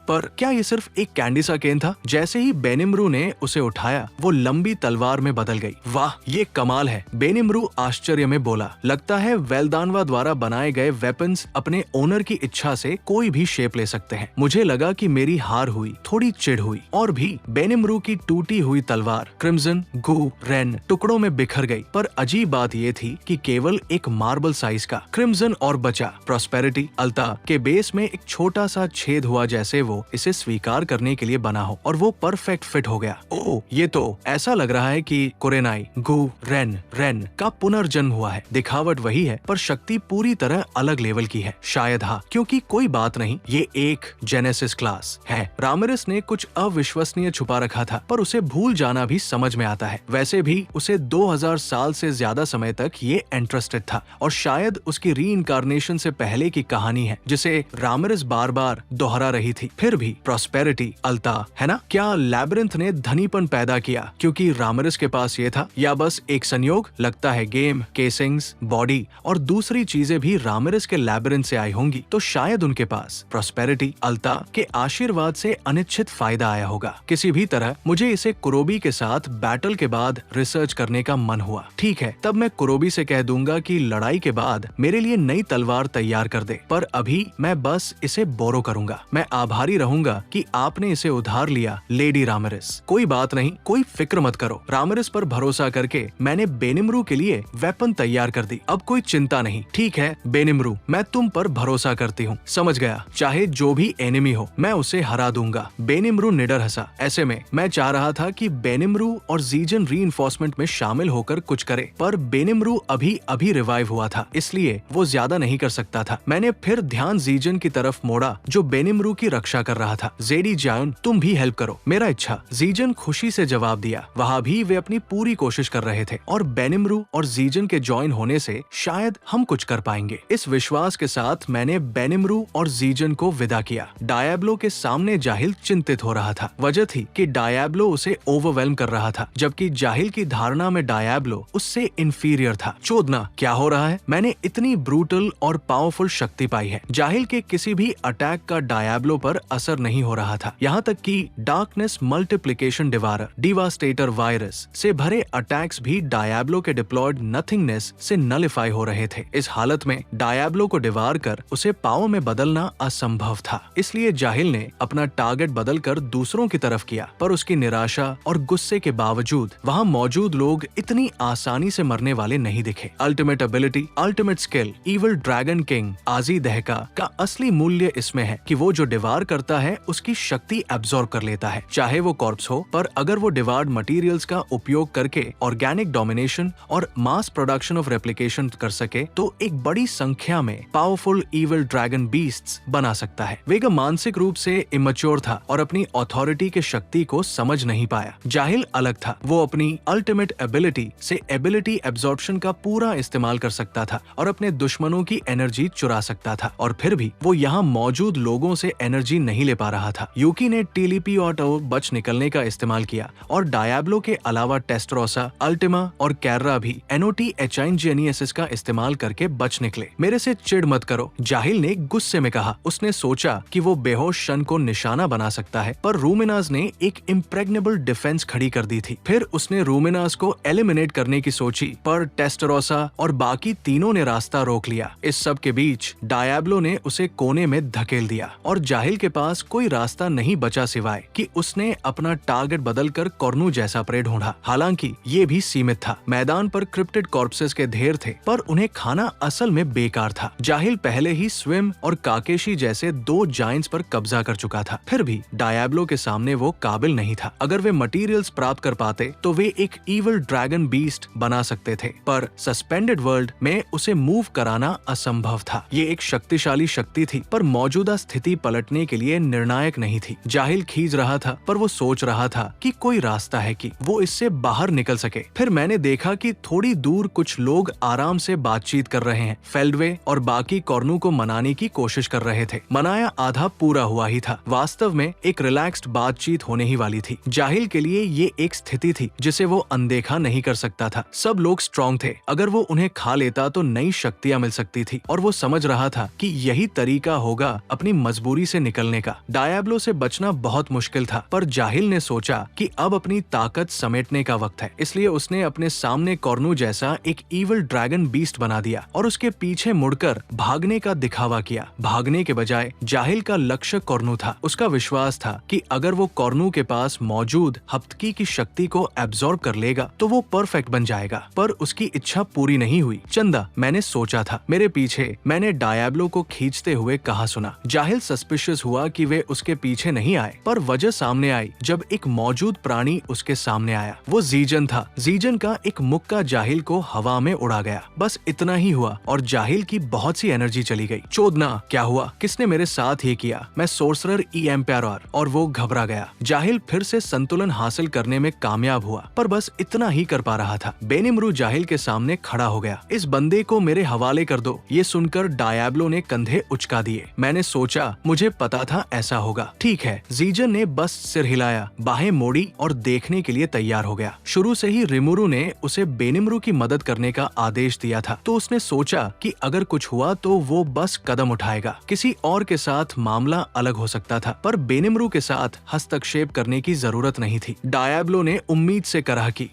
A: पर क्या ये सिर्फ एक कैंडी सा केन था? जैसे ही बेनिमरू ने उसे उठाया वो लंबी तलवार में बदल गई। वाह, ये कमाल है, बेनिमरू आश्चर्य में बोला। लगता है वेल्दानवा द्वारा बनाए गए वेपन्स अपने ओनर की इच्छा से कोई भी शेप ले सकते हैं। मुझे लगा कि मेरी हार हुई, थोड़ी चिढ़ हुई। और भी बेनिमरू की टूटी हुई तलवार क्रिम्सन गू रेन टुकड़ों में बिखर गई। पर अजीब बात ये थी कि केवल एक मार्बल साइज का क्रिम्सन और बचा। प्रॉस्पेरिटी अल्ता के बेस में एक छोटा सा छेद हुआ, जैसे वो इसे स्वीकार करने के लिए बना हो, और वो परफेक्ट फिट हो गया। ओह, ये तो ऐसा लग रहा है कि कुरेनाई गू रेन का पुनर्जन्म हुआ है। दिखावट वही है पर शक्ति पूरी तरह अलग लेवल की है। शायद हाँ, क्योंकि कोई बात नहीं, ये एक जेनेसिस क्लास है। रामिरेस ने कुछ अविश्वसनीय छुपा रखा था, पर उसे भूल जाना भी समझ में आता है। वैसे भी उसे 2000 साल से ज्यादा समय तक ये इंटरेस्टेड था, और शायद उसकी रीइंकार्नेशन से पहले की कहानी है जिसे रामिरेस बार बार दोहरा रही थी। फिर भी प्रॉस्पेरिटी अल्ता, है ना? क्या लैबिरिंथ ने धनीपन पैदा किया क्योंकि रामिरेस के पास ये था, या बस एक संयोग? लगता है गेम, केसिंग्स, बॉडी और दूसरी चीजें भी रामिरेस के लैबिरिंथ से आई होंगी, तो शायद उनके पास प्रॉस्पेरिटी अल्ता के आशीर्वाद से अनिश्चित फायदा आया होगा। किसी भी तरह मुझे इसे कुरोबी के साथ बैटल के बाद रिसर्च करने का मन हुआ। ठीक है, तब मैं कुरोबी से कह दूंगा कि लड़ाई के बाद मेरे लिए नई तलवार तैयार कर दे, पर अभी मैं बस इसे बोरो करूंगा। मैं आभारी रहूंगा कि आपने इसे उधार लिया, लेडी रामिरेस। कोई बात नहीं, कोई फिक्र मत करो। रामिरेस पर भरोसा करके मैंने बेनिमरू के लिए वेपन तैयार कर दी। अब कोई चिंता नहीं। ठीक है बेनिमरू, मैं तुम पर भरोसा करती हूँ। समझ गया, चाहे जो भी एनिमी हो मैं उसे हरा दूंगा। बेनिमरू निडर हंसा। ऐसे में मैं चाह रहा था कि बेनिमरू और जीजन रीइंफोर्समेंट में शामिल होकर कुछ करे, पर बेनिमरू अभी रिवाइव हुआ था, इसलिए वो ज्यादा नहीं कर सकता था। मैंने फिर ध्यान जीजन की तरफ मोड़ा जो बेनिमरू की रक्षा कर रहा था। जेडी जायुन, तुम भी हेल्प करो। मेरा इच्छा। जीजन खुशी से जवाब दिया। वहाँ भी वे अपनी पूरी कोशिश कर रहे थे और बेनिमरू और जीजन के ज्वाइन होने से शायद हम कुछ कर पाएंगे। इस विश्वास के साथ मैंने बेनिमरू और जीजन को विदा किया। डायब्लो के सामने जाहिल चिंतित हो रहा था। वजह थी कि डायब्लो उसे ओवरवेल्म कर रहा था, जबकि जाहिल की धारणा में डायब्लो उससे इंफीरियर था। चोदना, क्या हो रहा है? मैंने इतनी ब्रूटल और पावरफुल शक्ति पाई है। जाहिल के किसी भी अटैक का डायब्लो पर असर नहीं हो रहा था। यहाँ तक कि डार्कनेस मल्टीप्लिकेशन डिवारर, डिवास्टेटर वायरस से भरे अटैक्स भी डायब्लो के डिप्लॉयड नथिंगनेस से नलिफाई हो रहे थे। इस हालत में डायब्लो को डिवार कर उसे पावर में बदलना असंभव था। इसलिए जाहिल ने अपना टारगेट बदलकर दूसरों की तरफ किया, पर उसकी निराशा और गुस्से के बावजूद वहाँ मौजूद लोग इतनी आसानी से मरने वाले नहीं दिखे। Ultimate ability, ultimate skill, evil dragon king आजी दहका का असली मूल्य इसमें है कि वो जो डिवार करता है उसकी शक्ति एब्जॉर्ब कर लेता है, चाहे वो कॉर्प्स हो। पर अगर वो डिवार्ड मटेरियल्स का उपयोग करके ऑर्गेनिक डोमिनेशन और मास प्रोडक्शन ऑफ रेप्लिकेशन कर सके तो एक बड़ी संख्या में पावरफुल इविल ड्रैगन बीस्ट्स बना सकता है। वेगा मानसिक रूप से इमेच्योर था और अपनी अथॉरिटी के शक्ति को समझ नहीं पाया। जाहिल अलग था। वो अपनी अल्टीमेट एबिलिटी से एबिलिटी एब्जॉर्प्शन का पूरा इस्तेमाल कर सकता था और अपने दुश्मनों की एनर्जी चुरा सकता था, और फिर भी वो यहाँ मौजूद लोगों से एनर्जी नहीं ले पा रहा था। यूकी ने टीलीपी और बच निकलने का इस्तेमाल किया और डायब्लो के अलावा टेस्टरोसा, अल्टिमा और कैर्रा भी एनओटी एचाइनजेनियसिस का इस्तेमाल करके बच निकले। मेरे से चिढ़ मत करो, जाहिल ने गुस्से में कहा। उसने सोचा कि वो बेहोश शन को निशाना बना सकता है, पर रूमिनास ने एक इम्प्रेग्नेबल डिफेंस खड़ी कर दी थी। फिर उसने रूमिनास को एलिमिनेट करने की सोची, पर टेस्टरोसा और बाकी तीनों ने रास्ता रोक लिया। इस सब के बीच डायब्लो ने उसे कोने में धकेल दिया और जाहिल के पास कोई रास्ता नहीं बचा सिवाय कि उसने अपना टारगेट बदलकर कॉर्नू जैसा प्रे ढूंढा। हालांकि ये भी सीमित था। मैदान पर क्रिप्टेड कॉर्प्सेस के ढेर थे, पर उन्हें खाना असल में बेकार था। जाहिल पहले ही स्विम और काकेशी जैसे दो जायंट्स पर कब्जा कर चुका था। फिर भी डायब्लो के सामने वो काबिल नहीं था। अगर वे मटेरियल्स प्राप्त कर पाते तो वे एक इविल ड्रैगन बीस्ट बना सकते थे, पर सस्पेंडेड वर्ल्ड में उसे मूव कराना असंभव था। ये एक शक्तिशाली शक्ति थी, पर मौजूदा स्थिति पलटने के लिए निर्णायक नहीं थी। जाहिल खींच रहा था, पर वो सोच रहा था कि कोई रास्ता है कि वो इससे बाहर निकल सके। फिर मैंने देखा कि थोड़ी दूर कुछ लोग आराम से बातचीत कर रहे हैं। फेल्डवे और बाकी कॉर्नू को मनाने की कोशिश कर रहे थे। मनाया आधा पूरा हुआ ही था। वास्तव में एक रिलैक्स्ड बातचीत होने ही वाली थी। जाहिल के लिए ये एक स्थिति थी जिसे वो अनदेखा नहीं कर सकता था। सब लोग स्ट्रॉन्ग थे। अगर वो उन्हें खा लेता तो नई शक्तियां मिल सकती थी, और वो समझ रहा था कि यही तरीका होगा अपनी मजबूरी से निकलने का। डायब्लो से बचना बहुत मुश्किल था, पर जाहिल ने सोचा कि अब अपनी ताकत समेटने का वक्त है। इसलिए उसने अपने सामने कॉर्नू जैसा एक इविल ड्रैगन बीस्ट बना दिया और उसके पीछे मुड़कर भागने का दिखावा किया। भागने के बजाय जाहिल का लक्ष्य कॉर्नू था। उसका विश्वास था कि अगर वो कॉर्नू के पास मौजूद हप्तकी की शक्ति को एब्जॉर्ब कर लेगा तो वो परफेक्ट बन जाएगा। पर उसकी इच्छा पूरी नहीं हुई। चंदा, मैंने सोचा था। मेरे पीछे मैंने डायब्लो को खींचते हुए कहा सुना। जाहिल सस्पिशियस हुआ कि वे उसके पीछे नहीं आए, पर वजह सामने आई जब एक मौजूद प्राणी उसके सामने आया। वो जीजन था। जीजन का एक मुक्का जाहिल को हवा में उड़ा गया। बस इतना ही हुआ और जाहिल की बहुत सी एनर्जी चली गई। चोदना, क्या हुआ? किसने मेरे साथ ये किया? मैं सोर्सरर ई एम्पायर, और वो घबरा गया। जाहिल फिर से संतुलन हासिल करने में कामयाब हुआ, पर बस इतना ही कर पा रहा था। बेनिमरू जाहिल के सामने खड़ा हो गया। इस बंदे को मेरे हवाले कर दो। ये सुनकर डायब्लो ने कंधे उचका दिए। मैंने सोचा, मुझे पता था ऐसा होगा। ठीक है। जीजन ने बस सिर हिलाया, बाहें मोड़ी और देखने के लिए तैयार हो गया। शुरू से ही रिमुरु ने उसे बेनिमरू की मदद करने का आदेश दिया था, तो उसने सोचा कि अगर कुछ हुआ तो वो बस कदम उठाएगा। किसी और के साथ मामला अलग हो सकता था, पर बेनिमरू के साथ हस्तक्षेप करने की जरूरत नहीं थी। डायब्लो ने उम्मीद से कहा कि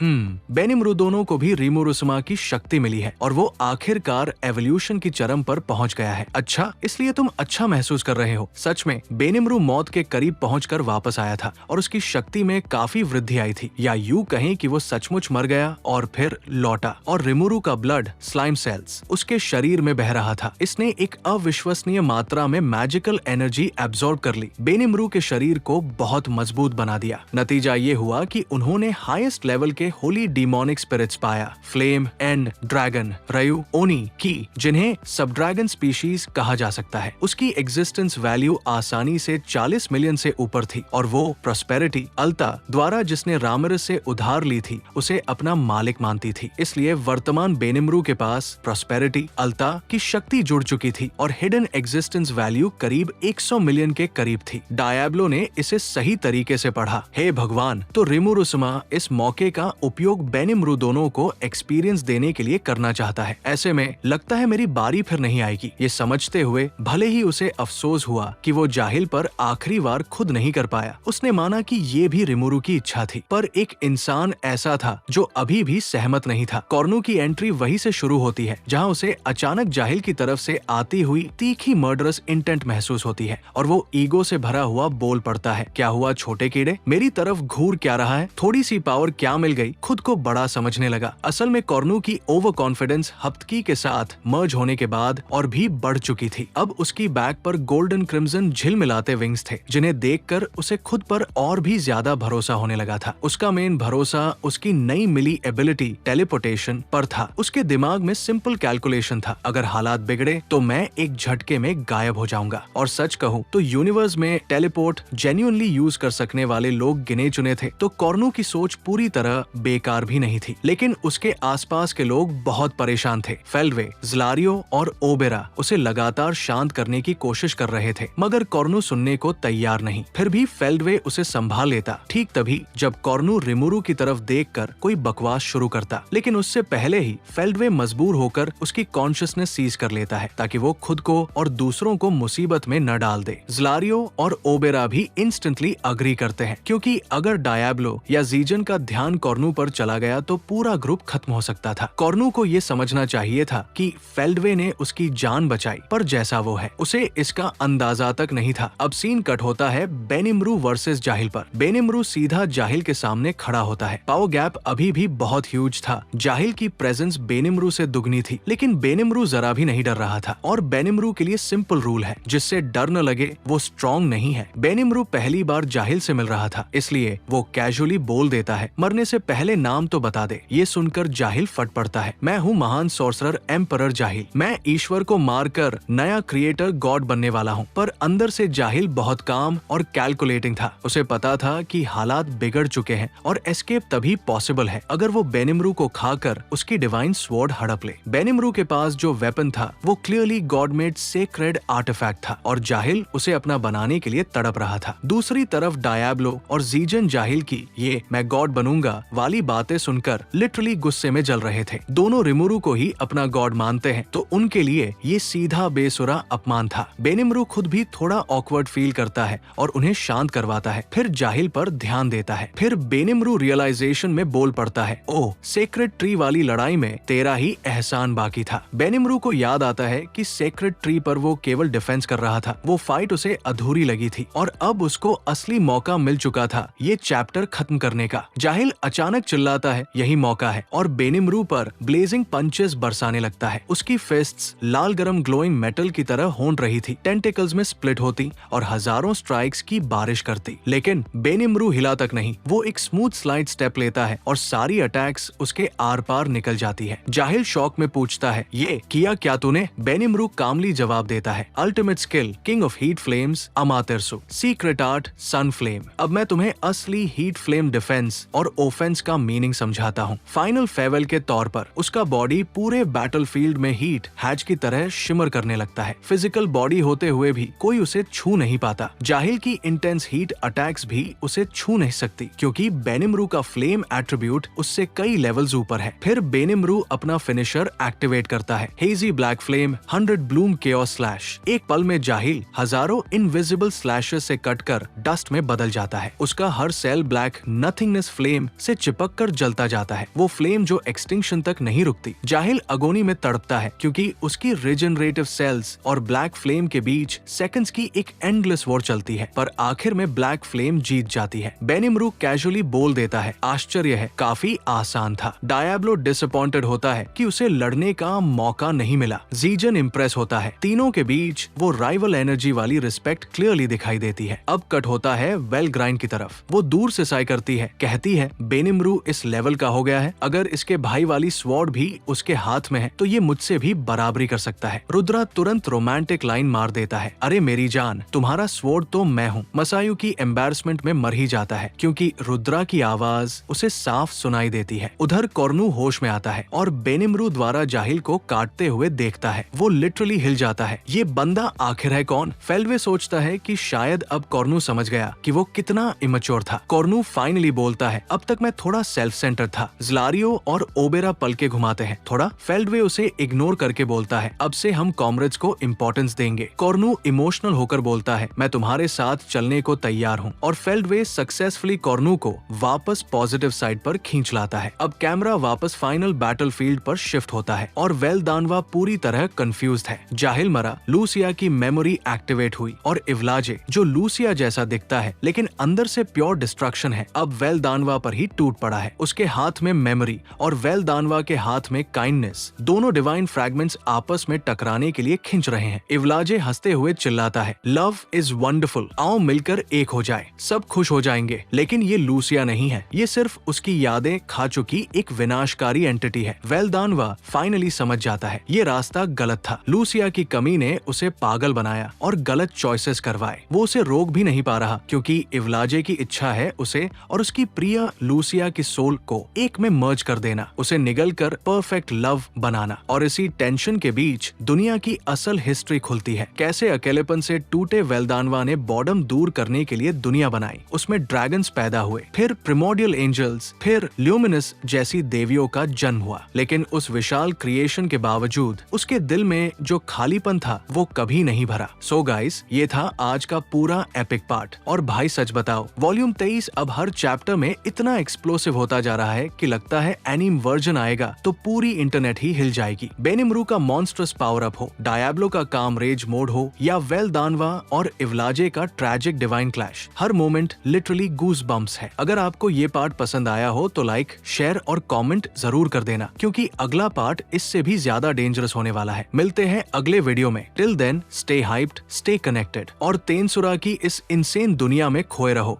A: बेनिमरू दोनों को भी रिमुरुसुमा की शक्ति मिली है और वो आखिरकार एवोल्यूशन की चरम पर पहुंच गया है। अच्छा, इसलिए तुम अच्छा महसूस कर रहे हो। सच में बेनिमरू मौत के करीब पहुंचकर वापस आया था और उसकी शक्ति में काफी वृद्धि आई थी, या यूं कहें कि वो सचमुच मर गया और फिर लौटा, और रिमुरु का ब्लड स्लाइम सेल्स उसके शरीर में बह रहा था। इसने एक अविश्वसनीय मात्रा में मैजिकल एनर्जी एब्जॉर्ब कर ली, बेनिमरू के शरीर को बहुत मजबूत बना दिया। नतीजा ये हुआ कि उन्होंने हाईएस्ट लेवल के होली डिमोनिक स्पिरिट्स पाया, फ्लेम, एंड ड्रैगन, रयु, ओनी, की, जिन्हें सब ड्रैगन स्पीशीज कहा जा सकता है। उसकी एग्जिस्टेंस वैल्यू आसानी से 40 मिलियन से ऊपर थी और वो प्रॉस्पेरिटी अल्ता द्वारा, जिसने रामिरस से उधार ली थी, उसे अपना मालिक मानती थी। इसलिए वर्तमान बेनिमरू के पास प्रॉस्पेरिटी अल्ता की शक्ति जुड़ चुकी थी और हिडन एग्जिस्टेंस वैल्यू करीब 100 मिलियन के करीब थी। डायब्लो ने इसे सही तरीके से पढ़ा। हे भगवान, तो रिमुरुसुमा इस मौके का उपयोग बेनिमरू दोनों को एक्सपीरियंस देने के लिए करना चाहता है। ऐसे में लगता है मेरी बारी फिर नहीं आएगी। ये समझते हुए भले ही उसे अफसोस हुआ कि वो जाहिल पर आखिरी बार खुद नहीं कर पाया, उसने माना कि ये भी रिमुरु की इच्छा थी। पर एक इंसान ऐसा था जो अभी भी सहमत नहीं था। कॉर्नू की एंट्री वहीं से शुरू होती है जहां उसे अचानक जाहिल की तरफ से आती हुई तीखी मर्डरस इंटेंट महसूस होती है और वो ईगो से भरा हुआ बोल पड़ता है, क्या हुआ छोटे कीड़े, मेरी तरफ घूर क्या रहा है, थोड़ी सी पावर क्या मिल गई, खुद को बड़ा समझने लगा। असल में कॉर्नू की ओवर कॉन्फिडेंस हप्तकी के साथ मर्ज होने के बाद और भी बढ़ चुकी थी। अब उसकी बैक पर गोल्डन क्रिम्सन झिलमिलाते विंग्स थे, जिन्हें देखकर उसे खुद पर और भी ज्यादा भरोसा होने लगा था। उसका मेन भरोसा उसकी नई मिली एबिलिटी टेलीपोर्टेशन पर था। उसके दिमाग में सिंपल कैलकुलेशन था, अगर हालात बिगड़े तो मैं एक झटके में गायब हो जाऊंगा। और सच कहूं तो यूनिवर्स में टेलीपोर्ट जेन्युइनली यूज कर सकने वाले लोग गिने चुने थे, तो कॉर्नू की सोच पूरी तरह बेकार भी नहीं थी। लेकिन उसके आसपास के लोग बहुत परेशान थे। फेल्डवे, ज़लारियो और ओबेरा उसे लगातार शांत करने की कोशिश कर रहे थे, मगर कॉर्नू सुनने को तैयार नहीं। फिर भी फेल्डवे उसे संभाल लेता। ठीक तभी जब कॉर्नू रिमुरु की तरफ देखकर कोई बकवास शुरू करता, लेकिन उससे पहले ही फेल्डवे मजबूर होकर उसकी कॉन्शियसनेस सीज कर लेता है ताकि वो खुद को और दूसरों को मुसीबत में न डाल दे। ज़लारियो और ओबेरा भी इंस्टेंटली अग्री करते हैं, क्योंकि अगर डायब्लो या जीजन का ध्यान कॉर्नू पर चला गया तो पूरा ग्रुप खत्म हो सकता था। कॉर्नू को ये समझना चाहिए था कि फेल्डवे ने उसकी जान बचाई, पर जैसा वो है उसे इसका अंदाजा तक नहीं था। अब सीन कट होता है बेनिमरू वर्सेस जाहिल पर। बेनिमरू सीधा जाहिल के सामने खड़ा होता है। पावर गैप अभी भी बहुत ह्यूज था। जाहिल की प्रेजेंस बेनिमरू से दुगनी थी, लेकिन बेनिमरू जरा भी नहीं डर रहा था। और बेनिमरू के लिए सिंपल रूल है, जिससे डर न लगे वो स्ट्रॉन्ग नहीं है। बेनिमरू पहली बार जाहिल से मिल रहा था, इसलिए वो कैजुअली बोल देता है, मरने से पहले नाम तो बता दे। ये सुनकर जाहिल फट पड़ता है, मैं हूँ महान सोर्सरर एम्परर जाहिल, मैं ईश्वर को मारकर नया क्रिएटर गॉड बनने वाला हूँ। पर अंदर से जाहिल बहुत काम और कैलकुलेटिंग था। उसे पता था कि हालात बिगड़ चुके हैं और एस्केप तभी पॉसिबल है अगर वो बेनिमरू को खाकर उसकी डिवाइन स्वॉर्ड हड़प ले। बेनिमरू के पास जो वेपन था वो clearly god made sacred artifact था और जाहिल उसे अपना बनाने के लिए तड़प रहा था। दूसरी तरफ डायब्लो और जीजन जाहिल की ये मैं गॉड बनूंगा वाली बातें सुनकर लिटरली गुस्से में जल रहे थे। दोनों रिमुरु को ही अपना गॉड मानते हैं, तो उनके लिए ये सीधा बेसुरा अपमान था। बेनिमरू खुद भी थोड़ा ऑकवर्ड फील करता है और उन्हें शांत करवाता है, फिर जाहिल पर ध्यान देता है। फिर बेनिमरू रियलाइजेशन में बोल पड़ता है, ओह, सेक्रेड ट्री वाली लड़ाई में तेरा ही एहसान बाकी था। बेनिमरू को याद आता है कि सेक्रेड ट्री पर वो केवल डिफेंस कर रहा था, वो फाइट उसे अधूरी लगी थी और अब उसको असली मौका मिल चुका था ये चैप्टर खत्म करने का। जाहिल अचानक चिल्लाता है, यही मौका है, और बेनिमरू पर ब्लेजिंग पंचेस बरसाने लगता है। उसकी फिस्ट्स लाल गरम ग्लोइंग मेटल की तरह होंठ रही थी, टेंटिकल्स में स्प्लिट होती और हजारों स्ट्राइक्स की बारिश करती। लेकिन बेनिमरू हिला तक नहीं, वो एक स्मूथ स्लाइड स्टेप लेता है और सारी अटैक्स उसके आर पार निकल जाती है। जाहिल शॉक में पूछता है, ये किया क्या तूने? बेनिमरू कामली जवाब देता है, ultimate skill king of heat flames Amaterasu, secret art sun flame. अब मैं तुम्हें असली हीट फ्लेम डिफेंस और ओफेंस का मीनिंग समझाता हूँ। फाइनल फेयरवेल के तौर पर उसका बॉडी पूरे बैटलफील्ड में हीट हैज की तरह शिमर करने लगता है। फिजिकल बॉडी होते हुए भी कोई उसे छू नहीं पाता। जाहिल की इंटेंस हीट अटैक्स भी उसे छू नहीं सकती, क्योंकि बेनिमरू का फ्लेम एट्रीब्यूट उससे कई लेवल्स ऊपर है। फिर बेनिमरू अपना फिनिशर एक्टिवेट करता है, hazy black flame 100 Bloom chaos slash. एक पल में जाहिल जाहिल हजारों इनविजिबल स्लैशेस से कटकर डस्ट में बदल जाता है। उसका हर सेल ब्लैक नथिंगनेस फ्लेम से चिपक कर जलता जाता है, वो फ्लेम जो एक्सटिंक्शन तक नहीं रुकती। जाहिल अगोनी में तड़पता है क्योंकि उसकी रिजनरेटिव सेल्स और ब्लैक फ्लेम के बीच सेकंड्स की एक एंडलेस वॉर चलती है, पर आखिर में ब्लैक फ्लेम जीत जाती है। बेनिमरू कैजुअली बोल देता है, आश्चर्य है, काफी आसान था। डायब्लो डिसअपॉइंटेड होता है कि उसे लड़ने का मौका नहीं मिला। जीजन इम्प्रेस होता है। तीनों के बीच वो राइवल एनर्जी वाली रिस्पेक्ट क्लियरली दिखाई देती है। अब कट होता है वेल ग्राइंड की तरफ। वो दूर से साई करती है, कहती है बेनिमरू इस लेवल का हो गया है, अगर इसके भाई वाली स्वॉर्ड भी उसके हाथ में है तो ये मुझसे भी बराबरी कर सकता है। रुद्रा तुरंत रोमांटिक लाइन मार देता है, अरे मेरी जान, तुम्हारा स्वॉर्ड तो मैं हूँ। मसायु की एम्बैरसमेंट में मर ही जाता है क्योंकि रुद्रा की आवाज उसे साफ सुनाई देती है। उधर कोर्नू होश में आता है और बेनिमरू द्वारा जाहिल को काटते हुए देखता है। वो लिटरली हिल जाता है, ये बंदा आखिर है कौन? फेल्वे सोचता है कि शायद अब कोर्नू समझ गया कि वो कितना इमेच्योर था। कोर्नू फाइनली बोलता है, अब तक मैं थोड़ा सेल्फ सेंटर था। ज़लारियो और ओबेरा पल के घुमाते हैं थोड़ा। फेल्वे उसे इग्नोर करके बोलता है, अब से हम कॉमरेड्स को इम्पोर्टेंस देंगे। कोर्नू इमोशनल होकर बोलता है, मैं तुम्हारे साथ चलने को तैयार हूँ, और फेल्वे सक्सेसफुली कोर्नू को वापस पॉजिटिव साइड पर खींच लाता है। अब कैमरा वापस फाइनल बैटलफील्ड पर शिफ्ट होता है और वेलदानवा पूरी तरह कंफ्यूज्ड है। जाहिल मरा, लूसिया की मेमोरी एक्टिवेट हुई और इवलाजे जो लूसिया जैसा दिखता है लेकिन अंदर से प्योर डिस्ट्रक्शन है, अब वेलदानवा पर ही टूट पड़ा है। उसके हाथ में मेमोरी और वेलदानवा के हाथ में काइंडनेस, दोनों डिवाइन फ्रैगमेंट्स आपस में टकराने के लिए खिंच रहे हैं। इवलाजे हंसते हुए चिल्लाता है, लव इज वंडरफुल, आओ मिलकर एक हो जाए, सब खुश हो जाएंगे। लेकिन ये लूसिया नहीं है, ये सिर्फ उसकी यादें खा चुकी एक विनाशकारी एंटिटी है। वेलदानवा फाइनली समझ जाता है ये रास्ता गलत था। लूसिया की कमी ने उसे पागल बनाया और गलत चॉइसेस करवाए। वो उसे रोक भी नहीं पा रहा क्योंकि इवलाजे की इच्छा है उसे और उसकी प्रिय लूसिया की सोल को एक में मर्ज कर देना, उसे निगल कर परफेक्ट लव बनाना। और इसी टेंशन के बीच दुनिया की असल हिस्ट्री खुलती है, कैसे अकेलेपन से टूटे वेलदानवा ने बॉर्डम दूर करने के लिए दुनिया बनाई, उसमें ड्रैगन्स पैदा हुए, फिर प्रिमोडियल एंजल्स, फिर ल्यूमिनस जैसी देवियों का जन्म हुआ। लेकिन उस विशाल क्रिएशन के बावजूद उसके दिल में जो खालीपन था वो कभी नहीं भरा। सो गाइस, ये था आज का पूरा एपिक पार्ट। और भाई सच बताओ, वॉल्यूम 23 अब हर चैप्टर में इतना एक्सप्लोसिव होता जा रहा है कि लगता है एनीम वर्जन आएगा तो पूरी इंटरनेट ही हिल जाएगी। बेनिमरू का मॉन्स्ट्रस पावर अप हो, डायब्लो का काम रेज मोड हो, या वेलदानवा और इवलाजे का ट्रैजिक डिवाइन क्लैश, हर मोमेंट लिटरली गूज बम्प्स है। अगर आपको ये पार्ट पसंद आया हो तो लाइक, शेयर और कमेंट जरूर कर देना क्योंकि अगला पार्ट इससे भी ज्यादा डेंजरस होने वाला है। मिलते हैं अगले वीडियो में। Till then stay hyped, stay connected और तेनसुरा की इस इंसेन दुनिया में खोए रहो।